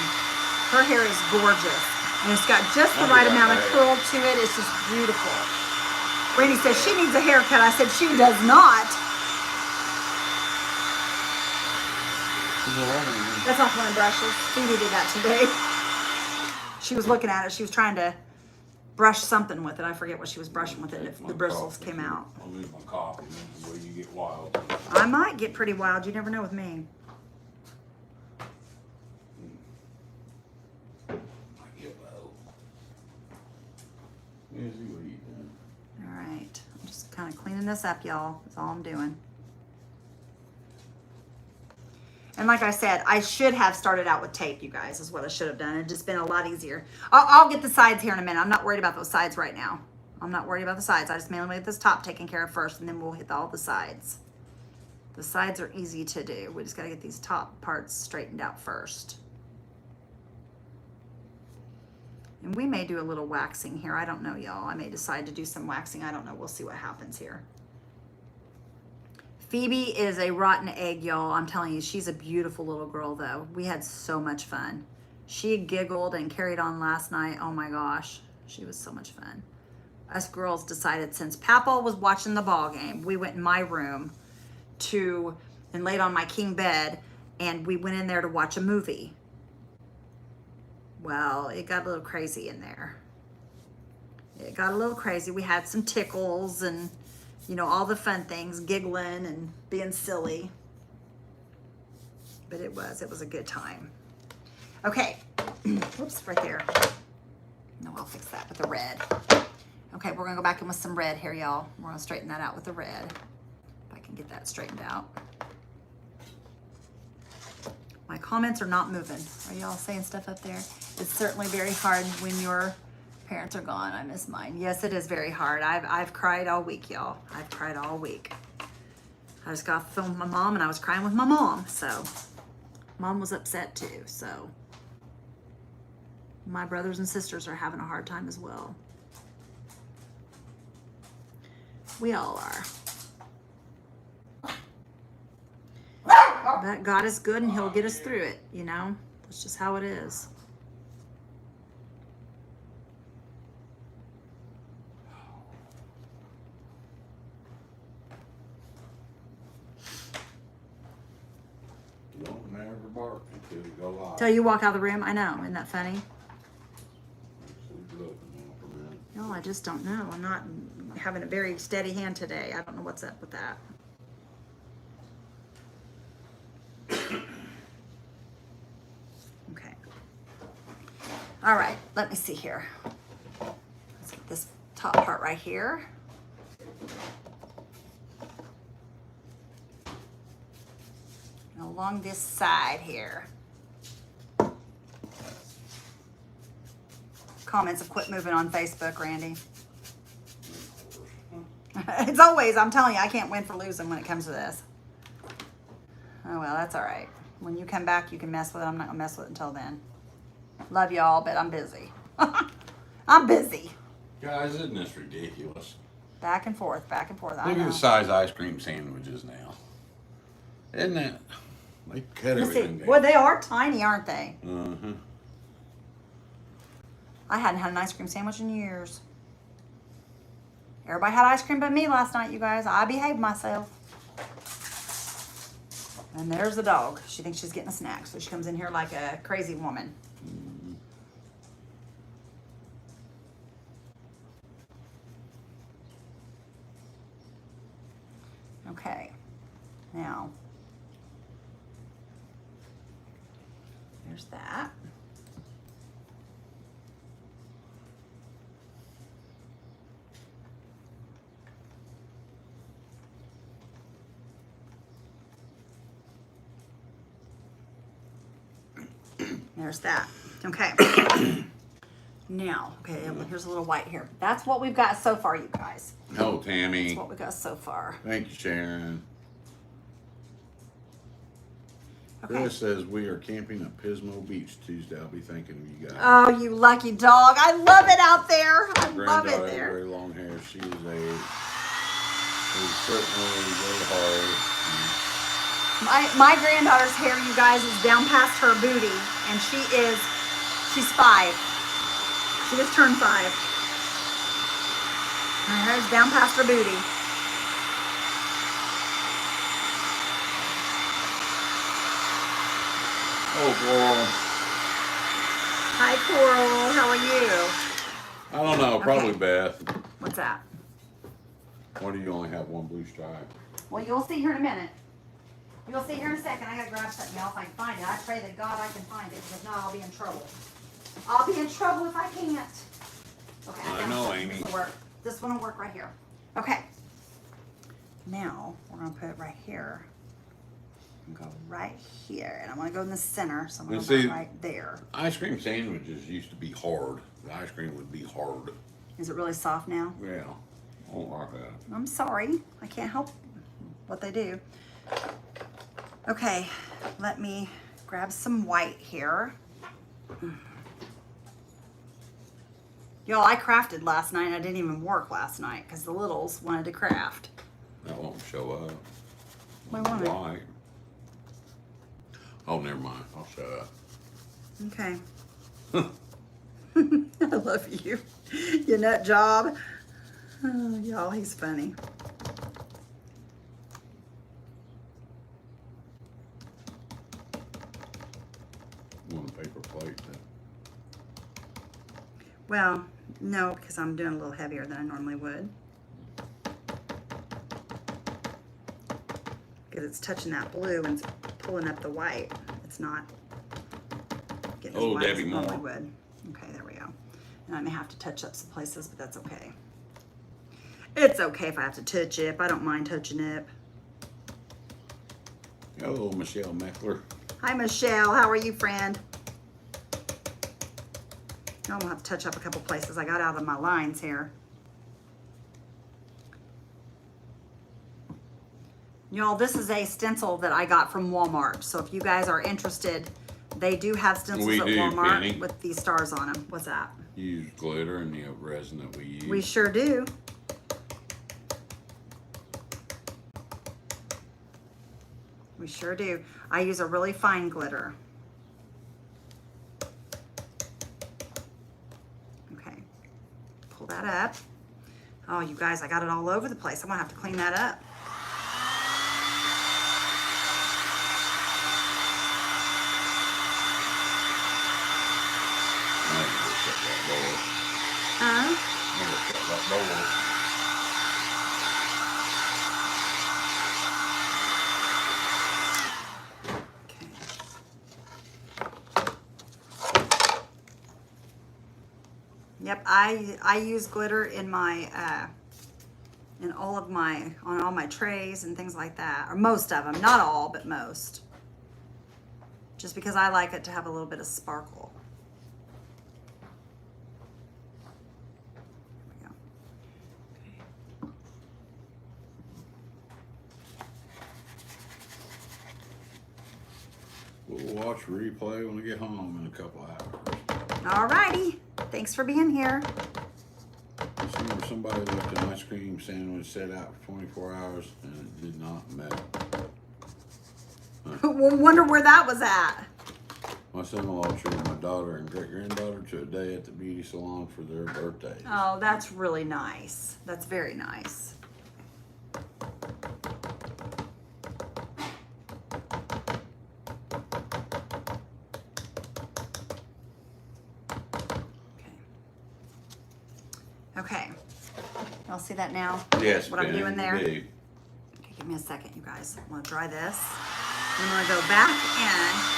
A: Her hair is gorgeous. And it's got just the right amount of curl to it. It's just beautiful. Randy says she needs a haircut. I said she does not. That's not one of brushes. Phoebe did that today. She was looking at it. She was trying to brush something with it. I forget what she was brushing with it. If the bristles came out.
C: I'll lose my coffee. This is where you get wild.
A: I might get pretty wild. You never know with me.
C: I get low. Izzy, what are you doing?
A: All right. I'm just kind of cleaning this up, y'all. That's all I'm doing. And like I said, I should have started out with tape, you guys, is what I should have done. It'd just been a lot easier. I'll get the sides here in a minute. I'm not worried about those sides right now. I'm not worried about the sides. I just mainly get this top taken care of first, and then we'll hit all the sides. The sides are easy to do. We just got to get these top parts straightened out first. And we may do a little waxing here. I don't know, y'all. I may decide to do some waxing. I don't know. We'll see what happens here. Phoebe is a rotten egg, y'all. I'm telling you, she's a beautiful little girl, though. We had so much fun. She giggled and carried on last night. Oh, my gosh. She was so much fun. us girls decided since Papa was watching the ball game, we went in my room and laid on my king bed, and we went in there to watch a movie. Well, it got a little crazy in there. It got a little crazy. We had some tickles and, you know, all the fun things, giggling and being silly. But it was a good time. Okay. Whoops, right there. No, I'll fix that with the red. Okay, we're gonna go back in with some red here, y'all. We're gonna straighten that out with the red. If I can get that straightened out. My comments are not moving. Are y'all saying stuff up there? It's certainly very hard when your parents are gone. I miss mine. Yes, it is very hard. I've cried all week, y'all. I've cried all week. I just got off the phone with my mom, and I was crying with my mom. So, mom was upset too. So, my brothers and sisters are having a hard time as well. We all are. But God is good and he'll get us through it, you know? That's just how it is.
C: Don't never bark until you go live.
A: Till you walk out of the room, I know. Isn't that funny?
C: Who's looking now for a minute?
A: No, I just don't know. I'm not having a very steady hand today. I don't know what's up with that. Okay. All right, let me see here. Let's get this top part right here. And along this side here. Comments have quit moving on Facebook, Randy. It's always, I'm telling you, I can't win for losing when it comes to this. Oh, well, that's all right. When you come back, you can mess with it. I'm not going to mess with it until then. Love y'all, but I'm busy. I'm busy.
C: Guys, isn't this ridiculous?
A: Back and forth, back and forth. I
C: Look at
A: know.
C: the size ice cream sandwiches now. Isn't that? They cut
A: Let's see.
C: everything down.
A: Well, they are tiny, aren't they?
C: Uh-huh.
A: I hadn't had an ice cream sandwich in years. Everybody had ice cream but me last night, you guys. I behaved myself. And there's the dog. She thinks she's getting a snack, so she comes in here like a crazy woman. Okay. Now, there's that. There's that. Okay. Now, okay, here's a little white here. That's what we've got so far, you guys.
C: Oh, Tammy.
A: That's what we got so far.
C: Thank you, Sharon.
A: Okay.
C: Chris says we are camping at Pismo Beach Tuesday. I'll be thinking of you guys.
A: Oh, you lucky dog. I love it out there. I
C: My
A: love it
C: granddaughter has
A: there.
C: very long hair. She is certainly very hard.
A: My granddaughter's hair, you guys, is down past her booty, and she's 5. She just turned 5. Her hair's down past her booty.
C: Oh, Coral.
A: Hi, Coral. How are you?
C: I don't know. Probably
A: Okay.
C: Beth.
A: What's that?
C: Why do you only have one blue stripe?
A: Well, you'll see here in a minute. You'll see here in a second. I gotta grab something, y'all, if I can find it. I pray that God I can find it, because not, I'll be in trouble. I'll be in trouble if I can't. Okay,
C: I
A: found
C: know,
A: something.
C: Amy.
A: This will work. This one will work right here. Okay. Now, we're gonna put it right here. And go right here. And I wanna go in the center, so I'm gonna
C: And
A: go
C: see-
A: right there.
C: Ice cream sandwiches used to be hard. The ice cream would be hard.
A: Is it really soft now?
C: Yeah. I don't like that.
A: I'm sorry. I can't help what they do. Okay, let me grab some white here. Y'all, I crafted last night. I didn't even work last night because the littles wanted to craft.
C: That won't show up.
A: Why won't it?
C: White. Oh, never mind. I'll shut up.
A: Okay. I love you. You nut job. Oh, y'all, he's funny.
C: One paper plate.
A: Well, no, because I'm doing a little heavier than I normally would. Because it's touching that blue and it's pulling up the white. It's not getting as
C: Oh,
A: white as
C: Debbie
A: it normally
C: Moore.
A: would. Okay, there we go. And I may have to touch up some places, but that's okay. It's okay if I have to touch it. I don't mind touching it.
C: Hello, Michelle Meckler.
A: Hi, Michelle. How are you, friend? I'm gonna have to touch up a couple places. I got out of my lines here. Y'all, this is a stencil that I got from Walmart. So if you guys are interested, they do have stencils
C: We
A: at
C: do,
A: Walmart
C: Penny.
A: with these stars on them. What's that?
C: Use glitter and the resin that we use.
A: We sure do. We sure do. I use a really fine glitter. Okay, pull that up. Oh, you guys, I got it all over the place. I'm gonna have to clean that up. Okay. Yep, I use glitter in my on all my trays and things like that, or most of them, not all, but most. Just because I like it to have a little bit of sparkle. There we go.
C: We'll watch replay when we get home in a couple hours.
A: Alrighty, thanks for being here.
C: I see where somebody left an ice cream sandwich set out for 24 hours and it did not melt.
A: Wonder where that was at.
C: My son-in-law treated my daughter and great-granddaughter to a day at the beauty salon for their birthdays.
A: Oh, that's really nice. That's very nice. Okay. Y'all see that now?
C: Yes,
A: What I'm
C: Penny,
A: doing there?
C: we do.
A: Okay, give me a second, you guys. I'm gonna dry this. I'm gonna go back in.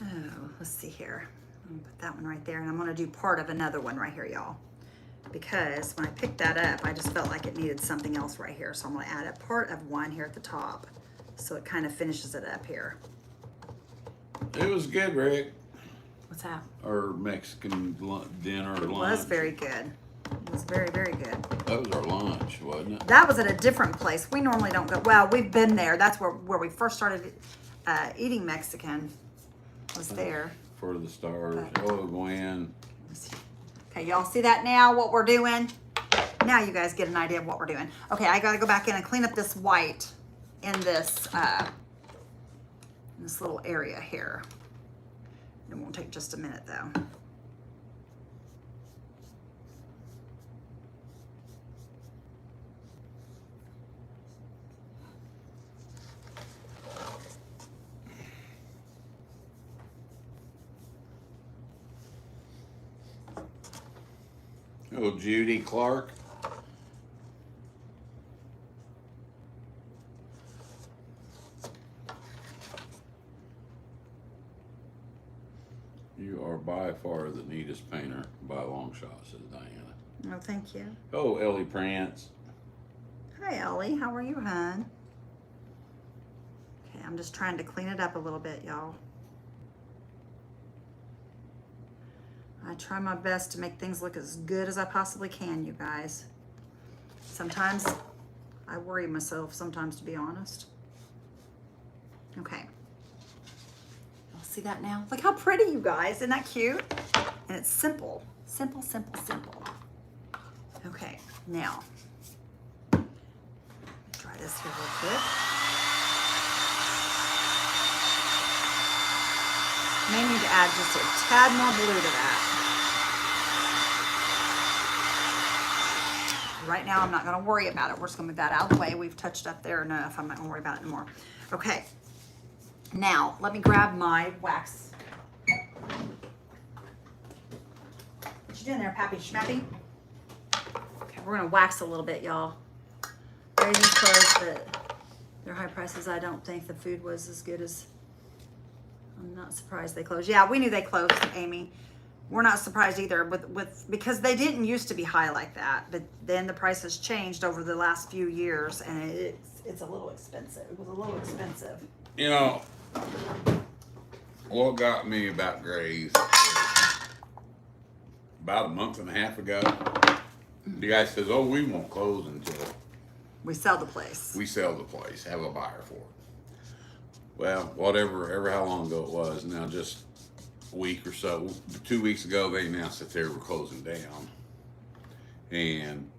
A: Oh, let's see here. I'm gonna put that one right there, and I'm gonna do part of another one right here, y'all. Because when I picked that up, I just felt like it needed something else right here. So I'm gonna add a part of one here at the top. So it kind of finishes it up here.
C: It was good, Rick.
A: What's that?
C: Our Mexican dinner or
A: It
C: lunch.
A: was very good. It was very, very good.
C: That was our lunch, wasn't it?
A: That was at a different place. We normally don't go. Well, we've been there. That's where we first started eating Mexican. Was there.
C: For the stars. Oh, Gwen.
A: Okay, y'all see that now, what we're doing? Now you guys get an idea of what we're doing. Okay, I gotta go back in and clean up this white in this little area here. It won't take just a minute though.
C: Oh, Judy Clark. You are by far the neatest painter by a long shot, says Diana.
A: Oh, thank you.
C: Oh, Ellie Prance.
A: Hi, Ellie. How are you, hon? Okay, I'm just trying to clean it up a little bit, y'all. I try my best to make things look as good as I possibly can, you guys. Sometimes I worry myself, sometimes, to be honest. Okay. Y'all see that now? Look how pretty, you guys. Isn't that cute? And it's simple. Simple, simple, simple. Okay, now, try this here real quick. May need to add just a tad more blue to that. Right now, I'm not gonna worry about it. We're just gonna move that out of the way. We've touched up there enough. I'm not gonna worry about it anymore. Okay, now let me grab my wax. What you doing there, Pappy Schmappy? Okay, we're gonna wax a little bit, y'all. Raisins closed, but their high prices, I don't think the food was as good as, I'm not surprised they closed. Yeah, we knew they closed, Amy. We're not surprised either because they didn't used to be high like that, but then the prices changed over the last few years and it's a little expensive. It was a little expensive.
C: You know, what got me about Gray's about a month and a half ago, the guy says, oh, we won't close until
A: We sell the place.
C: we sell the place, have a buyer for it. Well, ever how long ago it was, now just a week or so, 2 weeks ago, they announced that they were closing down. And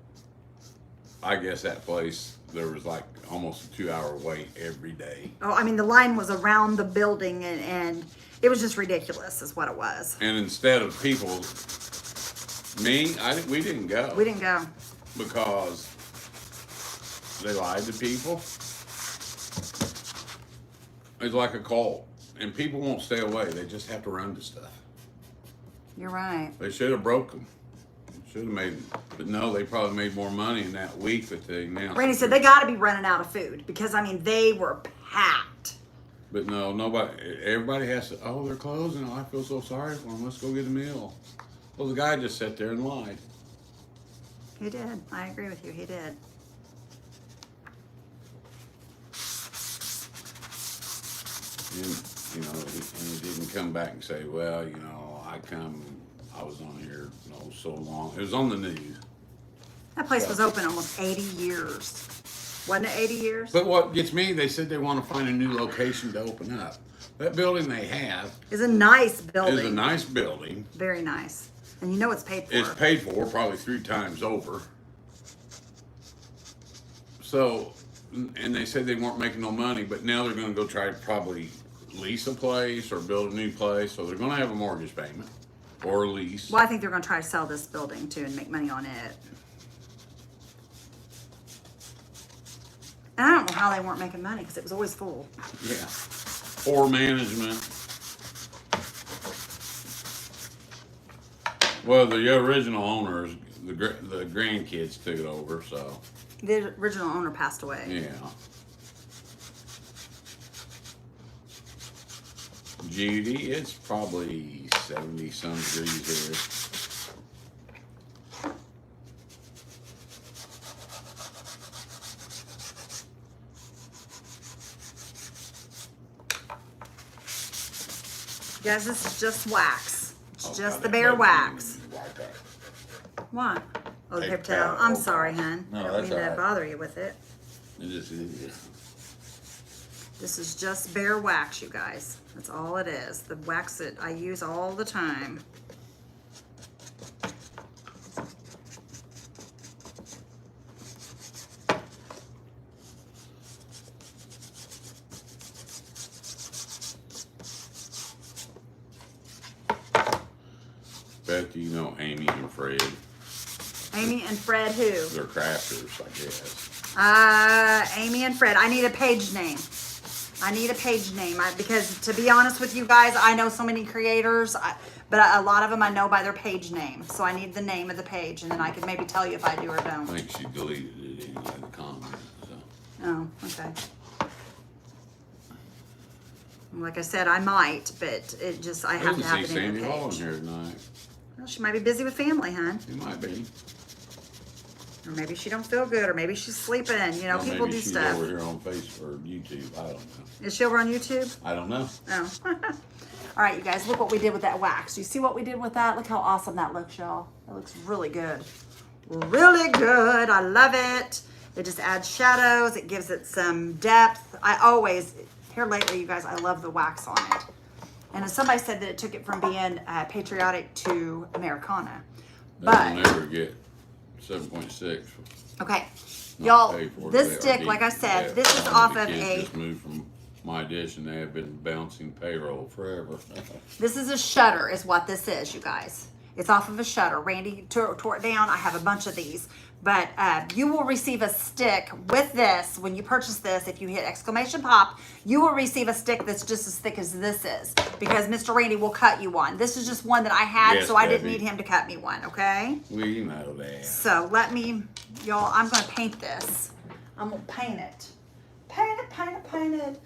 C: I guess that place, there was like almost a 2-hour wait every day.
A: Oh, I mean, the line was around the building and it was just ridiculous is what it was.
C: And instead of people, we didn't go.
A: We didn't go.
C: Because they lied to people. It's like a cult. And people won't stay away. They just have to run to stuff.
A: You're right.
C: They should have broke them. Should have made, but no, they probably made more money in that week that they announced.
A: Randy said they got to be running out of food because, I mean, they were packed.
C: But no, everybody has to, oh, they're closing. Oh, I feel so sorry for them. Let's go get a meal. Well, the guy just sat there and lied.
A: He did. I agree with you. He did.
C: And, he didn't come back and say, well, I was on here so long. It was on the news.
A: That place was open almost 80 years. Wasn't it 80 years?
C: But what gets me, they said they want to find a new location to open up. That building they have
A: It's a nice building.
C: is a nice building.
A: Very nice. And you know it's paid for.
C: It's paid for probably 3 times over. So, and they said they weren't making no money, but now they're going to go try to probably lease a place or build a new place. So they're going to have a mortgage payment or a lease.
A: Well, I think they're going to try to sell this building too and make money on it. And I don't know how they weren't making money because it was always full.
C: Yeah. Poor management. Well, the original owners, the grandkids took it over, so.
A: The original owner passed away.
C: Yeah. Judy, it's probably 70-some degrees here.
A: Guys, this is just wax. It's
C: Oh,
A: just
C: God,
A: the
C: that
A: bare
C: bugs
A: wax.
C: me. Wipe that.
A: What? Oh, the
C: Paper
A: paper towel.
C: towel.
A: I'm sorry, hon.
C: No,
A: I don't
C: that's
A: mean to
C: all right.
A: bother you with it.
C: It just is.
A: This is just bare wax, you guys. That's all it is. The wax that I use all the time.
C: Beth, you know Amy and Fred.
A: Amy and Fred who?
C: They're crafters, I guess.
A: Amy and Fred. I need a page name. Because to be honest with you guys, I know so many creators, but a lot of them I know by their page name. So I need the name of the page, and then I can maybe tell you if I do or
C: I
A: don't.
C: think she deleted it in the comments. So.
A: Oh, okay. Like I said, I might, but I
C: I
A: have
C: didn't
A: to have
C: see
A: the name of
C: Sandy
A: the
C: Hall in
A: page.
C: here tonight.
A: Well, she might be busy with family, hon.
C: It might be.
A: Or maybe she don't feel good, or maybe she's sleeping. You know,
C: Or
A: people
C: maybe
A: do
C: she's
A: stuff.
C: over here on Facebook or YouTube. I don't know.
A: Is she over on YouTube?
C: I don't know.
A: Oh. All right, you guys, look what we did with that wax. You see what we did with that? Look how awesome that looks, y'all. It looks really good. Really good. I love it. It just adds shadows. It gives it some depth. Here lately, you guys, I love the wax on it. And as somebody said that it took it from being patriotic to Americana.
C: That'll
A: But
C: never get 7.6.
A: Okay.
C: Not
A: Y'all,
C: paid for
A: this
C: today, or
A: stick,
C: deep.
A: like I said,
C: Yeah,
A: this is
C: the
A: off of
C: kids
A: a,
C: just moved from my edition. They have been bouncing payroll forever.
A: this is a shutter is what this is, you guys. It's off of a shutter. Randy tore it down. I have a bunch of these. But you will receive a stick with this. When you purchase this, if you hit exclamation pop, you will receive a stick that's just as thick as this is. Because Mr. Randy will cut you one. This is just one that I had,
C: Yes,
A: so I didn't
C: Debbie.
A: need him to cut me one, okay?
C: We know that.
A: So let me, y'all, I'm going to paint this. I'm going to paint it. Paint it, paint it, paint it.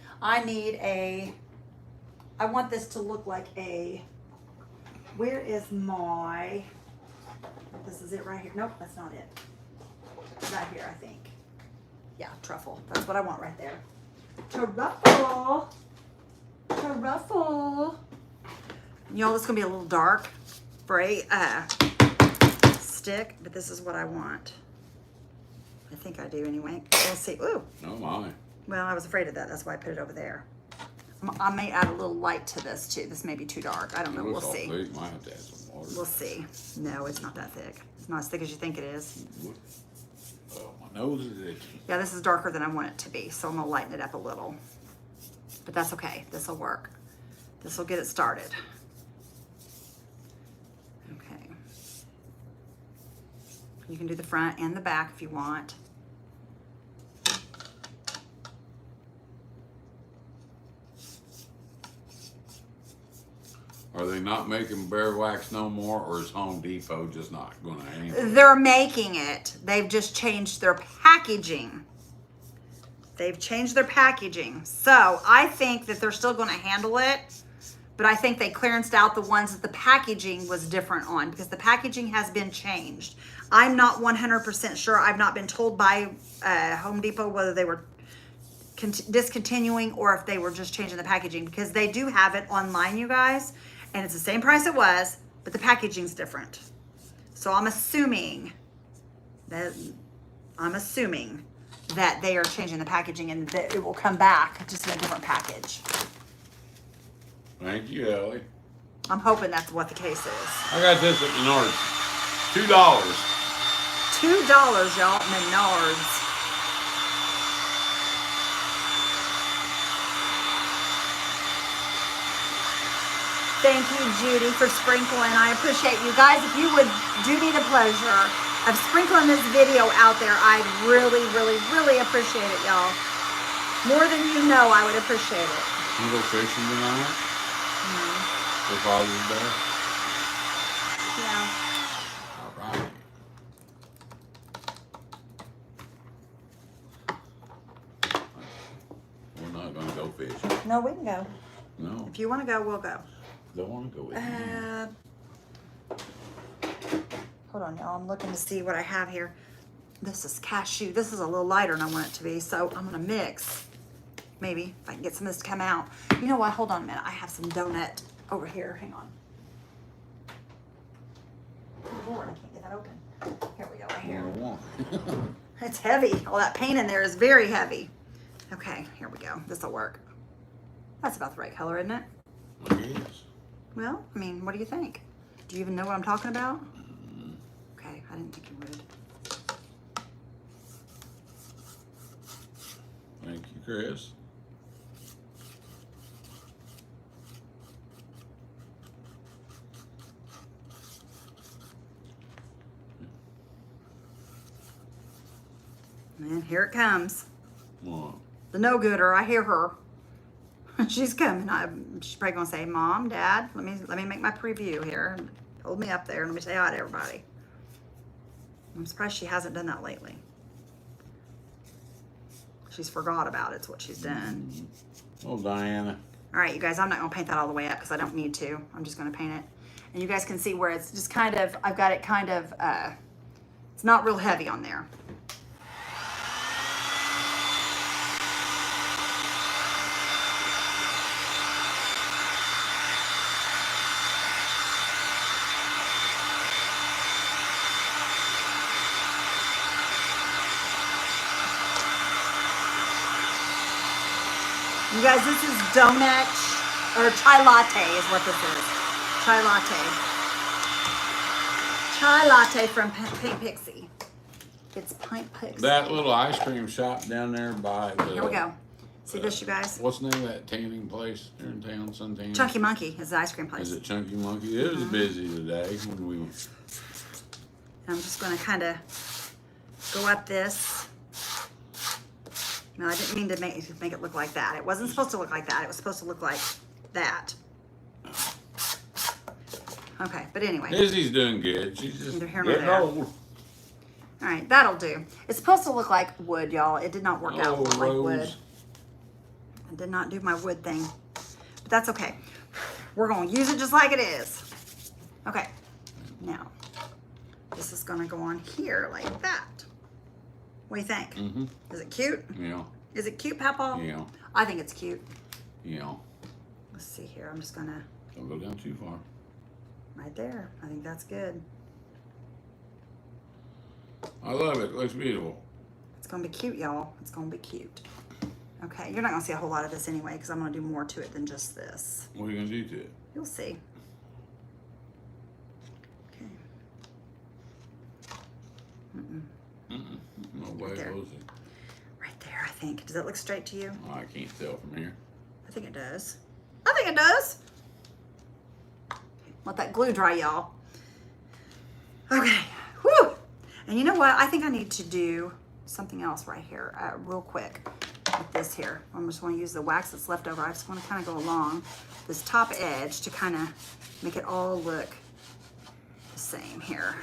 A: I want this to look like a, where is my, this is it right here. Nope, that's not it. Right here, I think. Yeah, truffle. That's what I want right there. Truffle. Truffle. Y'all, this is going to be a little dark for a stick, but this is what I want. I think I do anyway. We'll see. Ooh.
C: Oh my.
A: Well, I was afraid of that. That's why I put it over there. I may add a little light to this too. This may be too dark. I don't know.
C: It
A: We'll
C: looks all
A: see.
C: thick. Might have to add some water.
A: We'll see. No, it's not that thick. It's not as thick as you think it is.
C: Oh, my nose is itchy.
A: Yeah, this is darker than I want it to be, so I'm gonna lighten it up a little. But that's okay. This will work. This will get it started. Okay. You can do the front and the back if you want.
C: Are they not making bear wax no more, or is Home Depot just not going to handle it?
A: They're making it. They've just changed their packaging. They've changed their packaging. So I think that they're still going to handle it, but I think they clearanced out the ones that the packaging was different on because the packaging has been changed. I'm not 100% sure. I've not been told by Home Depot whether they were discontinuing or if they were just changing the packaging because they do have it online, you guys, and it's the same price it was, but the packaging's different. So I'm assuming that they are changing the packaging and that it will come back just in a different package.
C: Thank you, Ellie.
A: I'm hoping that's what the case is.
C: I got this at Menards. $2.
A: $2, y'all, Menards. Thank you, Judy, for sprinkling. I appreciate you guys. If you would do me the pleasure of sprinkling this video out there, I'd really, really, really appreciate it, y'all. More than you know, I would appreciate it.
C: You go fishing tonight? For Father's Day?
A: Yeah.
C: All right. We're not going to go fishing.
A: No, we can go.
C: No,
A: If you want to go, we'll go.
C: don't want to go with you.
A: Hold on, y'all. I'm looking to see what I have here. This is cashew. This is a little lighter than I want it to be, so I'm going to mix. Maybe if I can get some of this to come out. You know what? Hold on a minute. I have some donut over here. Hang on. Oh, Lord, I can't get that open. Here we go, right here.
C: One.
A: It's heavy. All that paint in there is very heavy. Okay, here we go. This will work. That's about the right color, isn't it?
C: I guess.
A: Well, I mean, what do you think? Do you even know what I'm talking about? Okay, I didn't think you would.
C: Thank you, Chris.
A: And here it comes.
C: What?
A: The no-gooder. I hear her. She's coming. She's probably gonna say, "Mom, Dad, let me make my preview here. Hold me up there and let me say hi to everybody." I'm surprised she hasn't done that lately. She's forgot about it's what she's done.
C: Oh, Diana.
A: All right, you guys, I'm not gonna paint that all the way up because I don't need to. I'm just gonna paint it. And you guys can see where it's just kind of, I've got it kind of, it's not real heavy on there. You guys, this is donut or chai latte is what this is. Chai latte. Chai latte from Pink Pixie. It's Pint Picks.
C: That little ice cream shop down there by the.
A: Here we go. See this, you guys?
C: What's the name of that tanning place here in town? Suntan.
A: Chunky Monkey is the ice cream place.
C: Is it Chunky Monkey? It was busy today when we.
A: And I'm just going to kind of go up this. No, I didn't mean to make it look like that. It wasn't supposed to look like that. It was supposed to look like that. Okay, but anyway.
C: Izzy's doing good. She's just
A: Neither here nor
C: getting
A: there.
C: old.
A: All right, that'll do. It's supposed to look like wood, y'all. It did not work out
C: Oh,
A: like wood.
C: Rose.
A: I did not do my wood thing, but that's okay. We're going to use it just like it is. Okay, now this is going to go on here like that. What do you think?
C: Mm-hmm.
A: Is it cute?
C: Yeah.
A: Is it cute, Papa?
C: Yeah.
A: I think it's cute.
C: Yeah.
A: Let's see here. I'm just going to,
C: Don't go down too far.
A: right there. I think that's good.
C: I love it. It looks beautiful.
A: It's going to be cute, y'all. It's going to be cute. Okay, you're not going to see a whole lot of this anyway because I'm going to do more to it than just this.
C: What are you gonna do to it?
A: You'll see. Okay.
C: No way,
A: there.
C: Rosie.
A: Right there, I think. Does that look straight to you?
C: Oh, I can't tell from here.
A: I think it does. I think it does. Let that glue dry, y'all. Okay. Whew. And you know what? I think I need to do something else right here real quick with this here. I'm just going to use the wax that's left over. I just want to kind of go along this top edge to kind of make it all look the same here.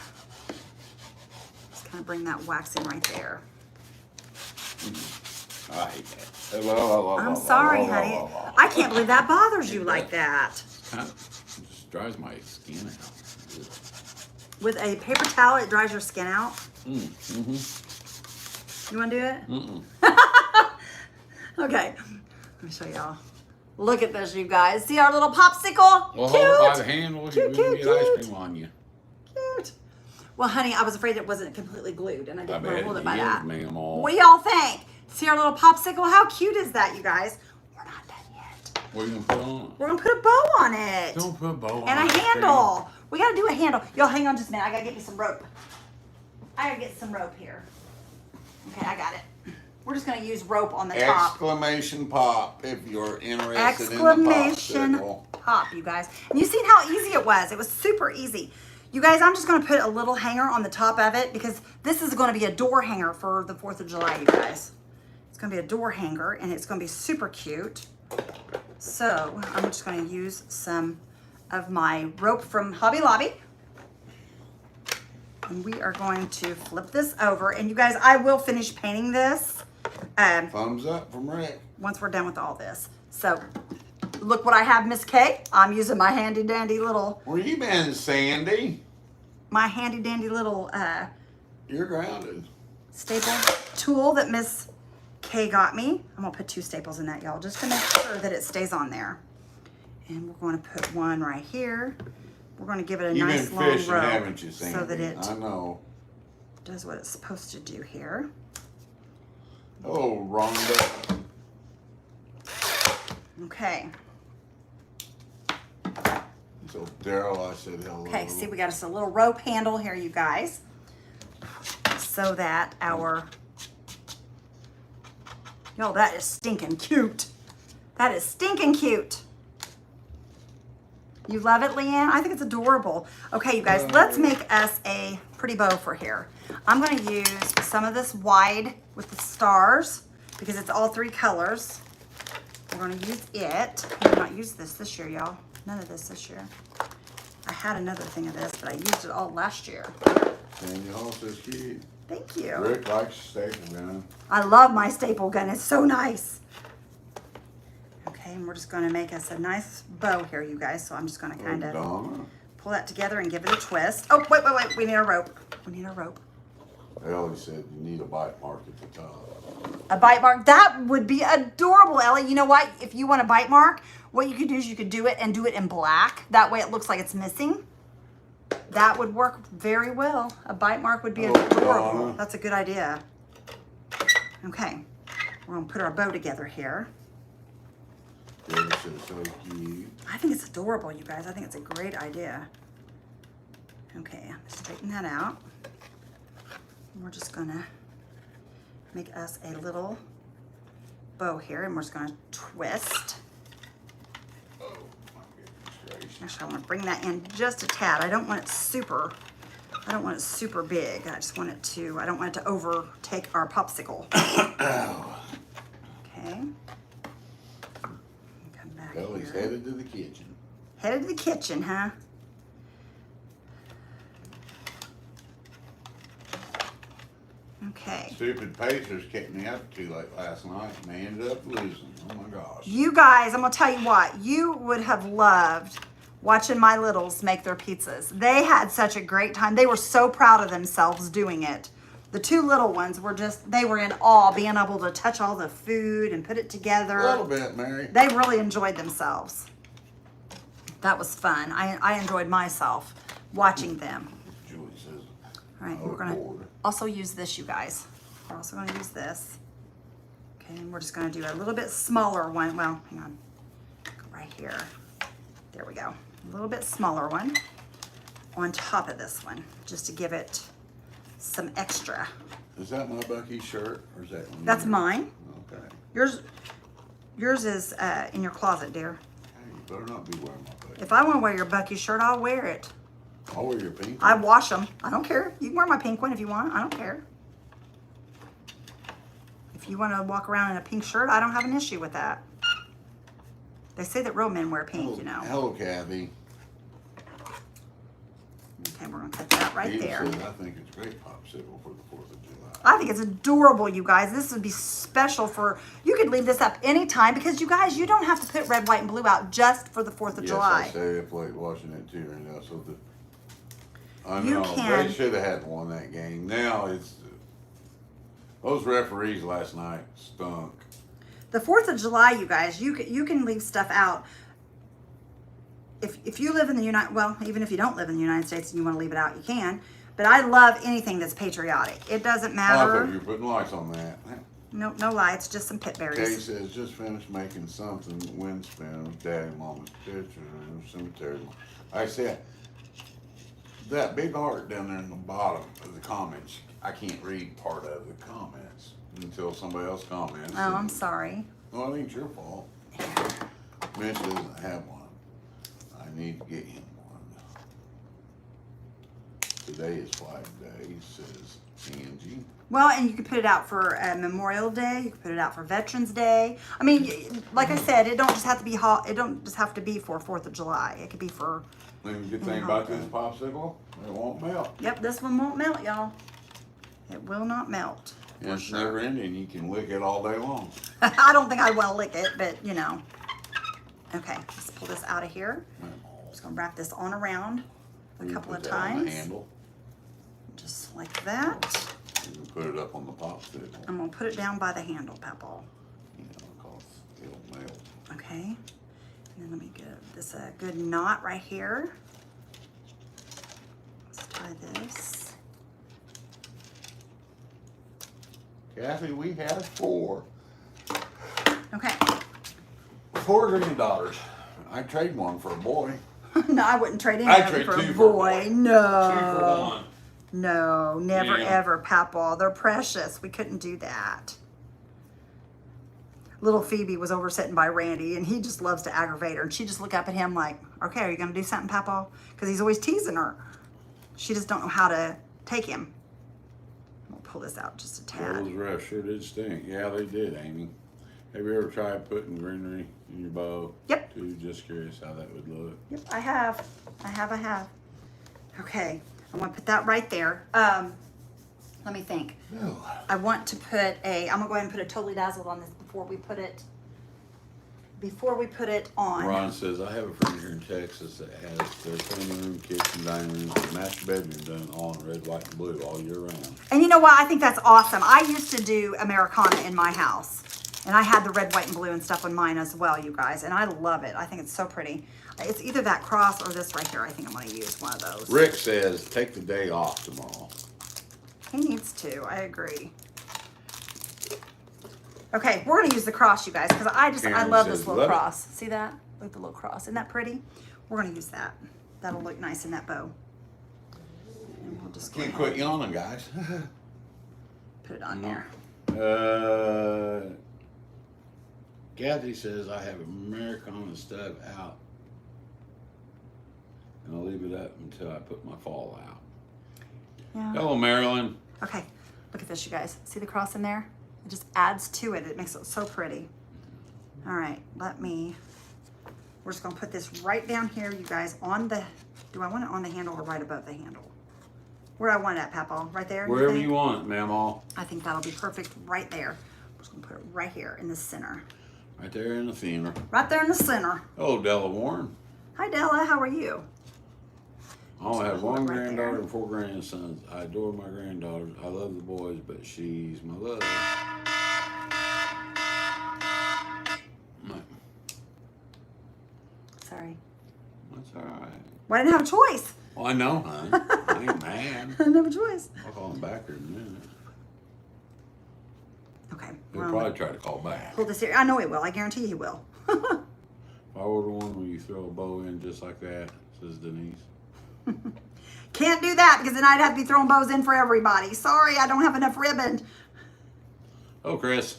A: Just kind of bring that wax in right there.
C: I hate that.
A: I'm sorry, honey. I can't believe that bothers you like that.
C: Kind of just dries my skin out.
A: With a paper towel, it dries your skin out.
C: Mm-hmm.
A: You want to do it?
C: Mm-mm.
A: Okay. Let me show y'all. Look at this, you guys. See our little popsicle?
C: Well,
A: Cute.
C: hold it by the handle.
A: Cute,
C: You're gonna
A: cute,
C: get ice
A: cute.
C: cream on you.
A: Cute. Well, honey, I was afraid it wasn't completely glued, and I
C: I
A: didn't want
C: bet
A: to hold
C: it
A: it by
C: is,
A: that.
C: ma'am.
A: What do y'all think? See our little popsicle? How cute is that, you guys? We're not done yet.
C: What are you gonna put on?
A: We're going to put a bow on it.
C: Don't put a bow on
A: And a
C: ice cream.
A: handle. We got to do a handle. Y'all, hang on just a minute. I got to get me some rope. I got to get some rope here. Okay, I got it. We're just going to use rope on the top.
C: Exclamation pop if you're interested
A: Exclamation
C: in the popsicle.
A: pop, you guys. And you seen how easy it was. It was super easy. You guys, I'm just going to put a little hanger on the top of it because this is going to be a door hanger for the 4th of July, you guys. It's going to be a door hanger, and it's going to be super cute. So I'm just going to use some of my rope from Hobby Lobby. And we are going to flip this over. And you guys, I will finish painting this
C: Thumbs up from Rick.
A: once we're done with all this. So look what I have, Miss K. I'm using my handy dandy little,
C: Where you been, Sandy?
A: You're
C: grounded.
A: staple tool that Miss K got me. I'm gonna put 2 staples in that, y'all, just to make sure that it stays on there. And we're going to put one right here. We're going to give it a
C: You've
A: nice
C: been
A: long
C: fishing,
A: rope
C: haven't you, Sandy?
A: so that it
C: I know.
A: does what it's supposed to do here.
C: Oh, Rhonda.
A: Okay.
C: So Daryl, I said hello.
A: Okay, see, we got us a little rope handle here, you guys, so that our, yo, that is stinking cute. That is stinking cute. You love it, Leanne? I think it's adorable. Okay, you guys, let's make us a pretty bow for here. I'm gonna use some of this wide with the stars because it's all 3 colors. We're gonna use it. I did not use this year, y'all. None of this year. I had another thing of this, but I used it all last year.
C: Sandy Hall says cute.
A: Thank you.
C: Rick likes staple gun.
A: I love my staple gun. It's so nice. Okay, and we're just going to make us a nice bow here, you guys. So I'm just going to kind of
C: Donna.
A: pull that together and give it a twist. Oh, wait. We need a rope. We need a rope.
C: Ellie said you need a bite mark at the top.
A: A bite mark. That would be adorable, Ellie. You know what? If you want a bite mark, what you could do is you could do it and do it in black. That way it looks like it's missing. That would work very well. A bite mark would be adorable.
C: Donna.
A: That's a good idea. Okay. We're going to put our bow together here.
C: Ellie said so cute.
A: I think it's adorable, you guys. I think it's a great idea. Okay, straighten that out. We're just gonna make us a little bow here, and we're just gonna twist.
C: Oh, my goodness gracious.
A: Actually, I want to bring that in just a tad. I don't want it super big. I just want it to, I don't want it to overtake our popsicle. Okay. Come back
C: Well, he's
A: here.
C: headed to the kitchen.
A: Headed to the kitchen, huh? Okay.
C: Stupid Pacers kept me up too late last night, and they ended up losing. Oh my gosh.
A: You guys, I'm gonna tell you what, you would have loved watching my littles make their pizzas. They had such a great time. They were so proud of themselves doing it. The two little ones were just, they were in awe being able to touch all the food and put it together.
C: A little bit, Mary.
A: They really enjoyed themselves. That was fun. I enjoyed myself watching them.
C: Julie says,
A: All right,
C: "Oh,
A: we're gonna
C: Lord."
A: also use this, you guys. We're also gonna use this. Okay, and we're just gonna do a little bit smaller one. Well, hang on, go right here. There we go. A little bit smaller one on top of this one, just to give it some extra.
C: Is that my Bucky shirt, or is that one?
A: That's
C: yours?
A: mine.
C: Okay.
A: Yours is in your closet, dear.
C: Hey, you better not be wearing my Bucky.
A: If I want to wear your Bucky shirt, I'll wear it.
C: I'll wear your pink.
A: I wash them. I don't care. You can wear my pink one if you want. I don't care. If you want to walk around in a pink shirt, I don't have an issue with that. They say that real men wear pink, you know.
C: Hello, Kathy.
A: Okay, we're going to cut that right
C: Eve
A: there.
C: says, I think it's a great popsicle for the 4th of July.
A: I think it's adorable, you guys. This would be special for, you could leave this up anytime because you guys, you don't have to put red, white, and blue out just for the 4th of July.
C: Yes, I say I played watching it too right now. So I
A: You
C: know
A: can-
C: they should have had won that game. Now it's those referees last night stunk.
A: The 4th of July, you guys, you can leave stuff out. If you live in the even if you don't live in the United States and you want to leave it out, you can. But I love anything that's patriotic. It doesn't
C: Oh, I thought
A: matter.
C: you were putting lights on that.
A: No lights, just some pit
C: Kay
A: berries.
C: says, just finished making something wind spin with Daddy Mama's pictures in the cemetery. I said, that big art down there in the bottom of the comments, I can't read part of the comments until somebody else comments.
A: Oh, I'm sorry.
C: No, it ain't your fault. Mitch doesn't have one. I need to get him one. Today is Flag Day, says Angie.
A: Well, and you could put it out for Memorial Day. You could put it out for Veterans Day. I mean, like I said, it don't just have to be hot. It don't just have to be for 4th of July. It could be for.
C: And the good thing about this popsicle, it won't melt.
A: Yep, this one won't melt, y'all. It will not melt.
C: And it's never ending. You can lick it all day long.
A: I don't think I want to lick it, but you know. Okay, let's pull this out of here. Just gonna wrap this on around a
C: You
A: couple
C: put
A: of
C: that on the
A: times,
C: handle.
A: just like that.
C: You can put it up on the popsicle.
A: I'm gonna put it down by the handle, Papa.
C: You know, cause it'll melt.
A: Okay, and then let me give this a good knot right here. Let's tie this.
C: Kathy, we have 4
A: Okay.
C: granddaughters. I'd trade one for a boy.
A: No, I wouldn't trade any
C: I'd
A: of it
C: trade
A: for a
C: 2 for a
A: boy.
C: boy.
A: No.
C: 2 for 1.
A: No, never
C: Yeah.
A: ever, Papa. They're precious. We couldn't do that. Little Phoebe was over sitting by Randy, and he just loves to aggravate her. And she just look up at him like, okay, are you going to do something, Papa? Because he's always teasing her. She just don't know how to take him. We'll pull this out just a tad.
C: Those refs sure did stink. Yeah, they did, Amy. Have you ever tried putting greenery in your bow?
A: Yep.
C: Too? Just curious how that would look.
A: Yep, I have. Okay, I want to put that right there. Let me think.
C: Oh.
A: I want to put I'm gonna go ahead and put a Totally Dazzled on this before we put it on.
C: Ron says, I have a friend here in Texas that has their family room, kitchen, dining room, and master bedroom done all in red, white, and blue all year round.
A: And you know what? I think that's awesome. I used to do Americana in my house, and I had the red, white, and blue and stuff on mine as well, you guys. And I love it. I think it's so pretty. It's either that cross or this right here. I think I'm gonna use one of those.
C: Rick says, take the day off tomorrow.
A: He needs to. I agree. Okay, we're gonna use the cross, you guys, because I
C: Karen
A: love
C: says,
A: this little
C: "Love it."
A: cross. See that? Look at the little cross. Isn't that pretty? We're gonna use that. That'll look nice in that bow. And we'll just go
C: Can't
A: ahead.
C: quit yawning, guys.
A: Put it on
C: No.
A: there.
C: Kathy says I have Americana stuff out. And I'll leave it up until I put my fall out.
A: Yeah.
C: Hello, Marilyn.
A: Okay, look at this, you guys. See the cross in there? It just adds to it. It makes it so pretty. All right, we're just gonna put this right down here, you guys, on the, do I want it on the handle or right above the handle? Where do I want it at, Papa? Right there?
C: Wherever
A: think?
C: you want it, Mamaw.
A: I think that'll be perfect right there. I'm just gonna put it right here in the center.
C: Right there in the center.
A: Right there in the center.
C: Oh, Della Warren.
A: Hi, Della, how are you?
C: I only have
A: Hold it
C: one
A: right
C: granddaughter
A: there.
C: and 4 grandsons. I adore my granddaughters. I love the boys, but she's my love.
A: Sorry.
C: That's all right.
A: Well, I didn't have a choice.
C: Well, I know, honey. I ain't mad.
A: I didn't have a choice.
C: I'll call him back here in a minute.
A: Okay.
C: He'll
A: well,
C: probably try to call back.
A: pull this here. I know he will. I guarantee he will.
C: If I order one where you throw a bow in just like that, says Denise.
A: Can't do that because then I'd have to be throwing bows in for everybody. Sorry, I don't have enough ribbon.
C: Oh, Chris.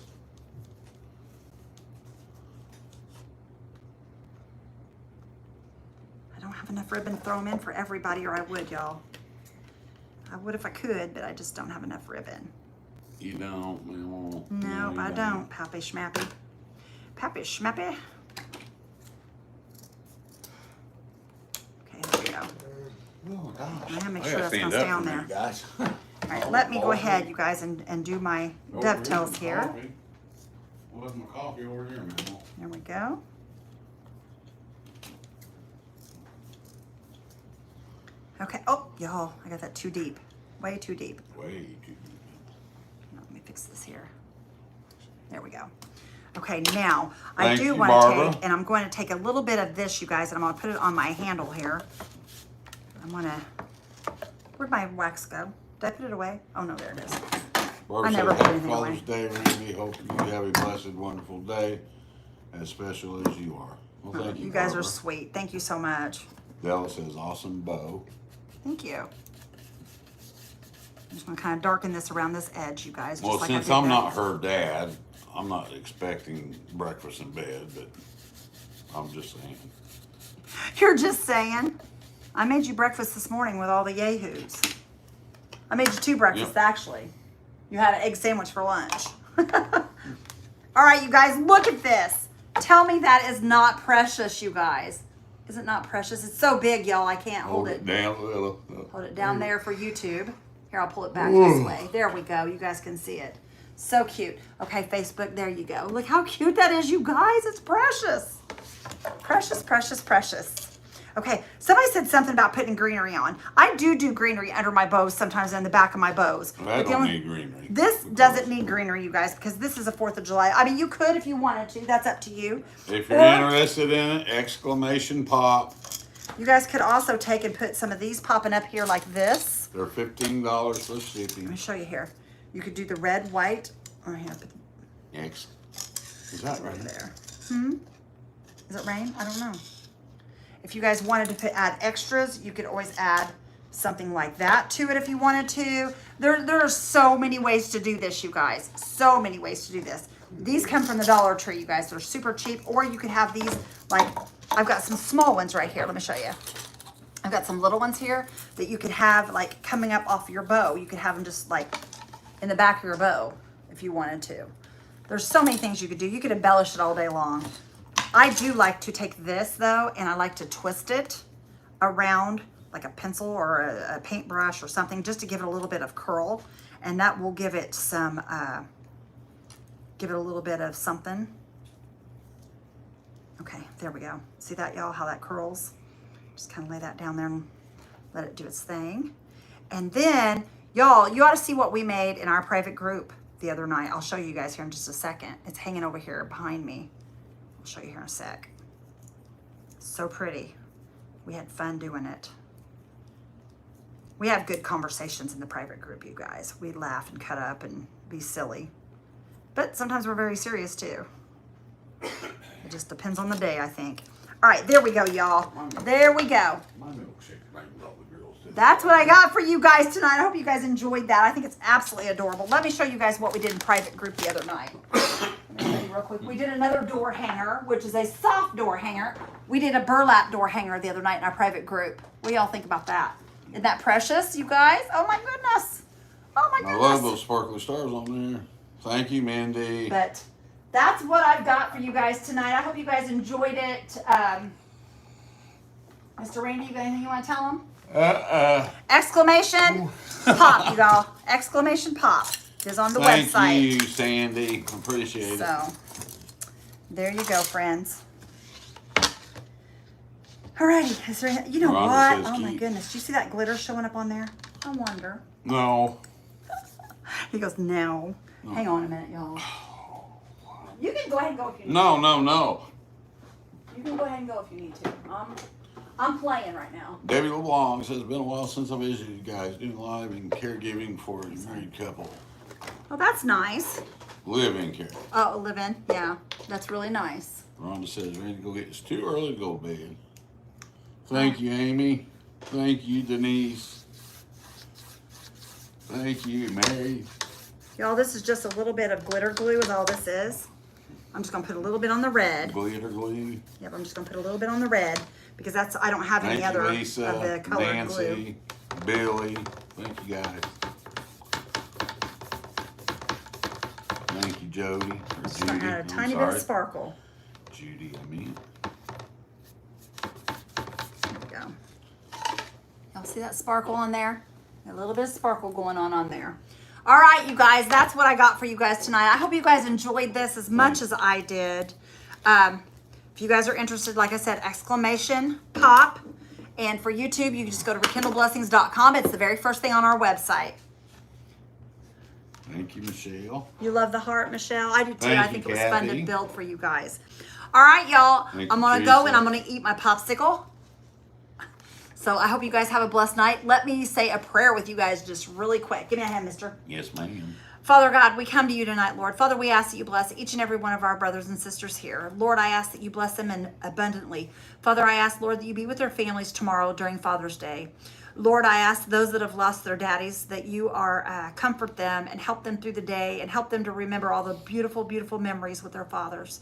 A: I don't have enough ribbon to throw them in for everybody, or I would, y'all. I would if I could, but I just don't have enough ribbon.
C: You don't, man.
A: No,
C: you
A: I don't. Pappy schmappy. Pappy schmappy. Okay, there we go.
C: Oh, gosh.
A: I gotta make
C: I
A: sure
C: gotta
A: that's
C: stand
A: gonna
C: up
A: stay on
C: for a minute,
A: there.
C: guys.
A: All right, let me go ahead, you guys, and do my dovetails here.
C: What's my coffee over here, man?
A: There we go. Okay. Oh, y'all, I got that too deep. Way too deep.
C: Way too.
A: Let me fix this here. There we go. Okay, now I
C: Thank
A: do
C: you,
A: want
C: Barbara.
A: to take, and I'm going to take a little bit of this, you guys, and I'm going to put it on my handle here. I'm going to, where'd my wax go? Did I put it away? Oh, no, there it is.
C: Barbara
A: I never
C: said,
A: put
C: happy
A: anything
C: Father's
A: away.
C: Day, Randy. Hope you have a blessed, wonderful day, as special as you are. Well, thank you,
A: You guys
C: Barbara.
A: are sweet. Thank you so much.
C: Della says, awesome bow.
A: Thank you. I'm just going to kind of darken this around this edge, you guys. Just
C: Well,
A: like I
C: since
A: did
C: I'm
A: that.
C: not her dad, I'm not expecting breakfast in bed, but I'm just saying.
A: You're just saying. I made you breakfast this morning with all the yahoos. I made you 2 breakfasts,
C: Yep.
A: actually. You had an egg sandwich for lunch. All right, you guys, look at this. Tell me that is not precious, you guys. Is it not precious? It's so big, y'all, I can't hold it.
C: down, Lila.
A: Hold it down there for YouTube. Here, I'll pull it back this way. There we go. You guys can see it. So cute. Okay, Facebook, there you go. Look how cute that is, you guys. It's precious. Precious, precious, precious. Okay, somebody said something about putting greenery on. I do greenery under my bows sometimes in the back of my bows.
C: I
A: But the
C: don't
A: only-
C: need greenery.
A: This doesn't need greenery, you guys, because this is a 4th of July. I mean, you could if you wanted to. That's up to you.
C: If you're
A: Or
C: interested in it, exclamation pop.
A: you guys could also take and put some of these popping up here like this.
C: They're $15 plus
A: Let me
C: shipping.
A: show you here. You could do the red, white. Oh, here, put
C: X. Is that right?
A: there. Does it rain? I don't know. If you guys wanted to add extras, you could always add something like that to it if you wanted to. There are so many ways to do this, you guys. So many ways to do this. These come from the Dollar Tree, you guys. They're super cheap. Or you could have these, like, I've got some small ones right here. Let me show you. I've got some little ones here that you could have, like, coming up off your bow. You could have them just, like, in the back of your bow if you wanted to. There's so many things you could do. You could embellish it all day long. I do like to take this, though, and I like to twist it around like a pencil or a paintbrush or something just to give it a little bit of curl. And that will give it some, give it a little bit of something. Okay, there we go. See that, y'all, how that curls? Just kind of lay that down there and let it do its thing. And then, y'all, you ought to see what we made in our private group the other night. I'll show you guys here in just a second. It's hanging over here behind me. I'll show you here in a sec. So pretty. We had fun doing it. We have good conversations in the private group, you guys. We laugh and cut up and be silly. But sometimes we're very serious too. It just depends on the day, I think. All right, there we go, y'all. There we go.
C: My milkshake brings all the girls to
A: That's what I got for you guys tonight. I hope you guys enjoyed that. I think it's absolutely adorable. Let me show you guys what we did in private group the other night. Let me show you real quick. We did another door hanger, which is a soft door hanger. We did a burlap door hanger the other night in our private group. What do y'all think about that? Isn't that precious, you guys? Oh my goodness. Oh my
C: I
A: goodness.
C: love those sparkly stars on there. Thank you, Mandy.
A: But that's what I've got for you guys tonight. I hope you guys enjoyed it. Mr. Randy, you got anything you want to tell them? Exclamation pop, you all. Exclamation pop is on the website.
C: Thank you, Sandy. Appreciate it.
A: So, there you go, friends. Alrighty, is there, you know
C: Rhonda
A: what?
C: says
A: Oh my
C: keep.
A: goodness, do you see that glitter showing up on there? I wonder.
C: No.
A: He goes, no. Hang on a minute, y'all. You can go ahead and go if you need
C: No,
A: to.
C: no, no.
A: You can go ahead and go if you need to. I'm playing right now.
C: Debbie LeBlanc says, it's been a while since I've visited you guys doing live and caregiving for a married couple.
A: Oh, that's nice.
C: Live-in care.
A: Oh, live-in. Yeah, that's really nice.
C: Rhonda says, ready to go get, it's too early to go to bed. Thank you, Amy. Thank you, Denise. Thank you, Mary.
A: Y'all, this is just a little bit of glitter glue is all this is. I'm just gonna put a little bit on the red.
C: Glitter glue.
A: Yep, I'm just gonna put a little bit on the red because that's, I don't have any
C: Thank you,
A: other
C: Lisa,
A: of the colored
C: Nancy,
A: glue.
C: Billy. Thank you, guys. Thank you, Jody. Or
A: Just
C: Judy.
A: gonna add a
C: I'm
A: tiny bit
C: sorry.
A: of sparkle.
C: Judy, I mean.
A: There we go. Y'all see that sparkle on there? A little bit of sparkle going on there. All right, you guys, that's what I got for you guys tonight. I hope you guys enjoyed this as much as I did. If you guys are interested, like I said, exclamation pop. And for YouTube, you can just go to rekindleblessings.com. It's the very first thing on our website.
C: Thank you, Michelle.
A: You love the heart, Michelle? I do too.
C: Thank
A: I think
C: you,
A: it was fun to
C: Kathy.
A: build for you guys. All right, y'all.
C: Thank
A: I'm
C: you,
A: going to go
C: Teresa.
A: and I'm going to eat my popsicle. So I hope you guys have a blessed night. Let me say a prayer with you guys just really quick. Give me a hand, mister.
C: Yes, ma'am.
A: Father God, we come to you tonight, Lord. Father, we ask that you bless each and every one of our brothers and sisters here. Lord, I ask that you bless them abundantly. Father, I ask, Lord, that you be with their families tomorrow during Father's Day. Lord, I ask those that have lost their daddies that you are comfort them and help them through the day and help them to remember all the beautiful, beautiful memories with their fathers.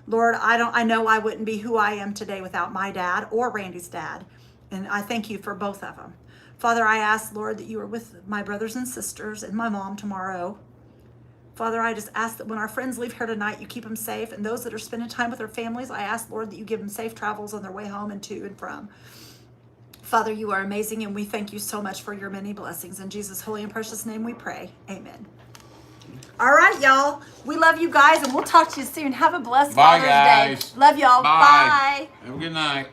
A: Lord, I know I wouldn't be who I am today without my dad or Randy's dad. And I thank you for both of them. Father, I ask, Lord, that you are with my brothers and sisters and my mom tomorrow. Father, I just ask that when our friends leave here tonight, you keep them safe. And those that are spending time with their families, I ask, Lord, that you give them safe travels on their way home and to and from. Father, you are amazing, and we thank you so much for your many blessings. In Jesus' holy and precious name we pray. Amen. All right, y'all. We love you guys, and we'll talk to you soon. Have a blessed
C: Bye,
A: Father's
C: guys.
A: Day. Love y'all. Bye.
C: Have a good night.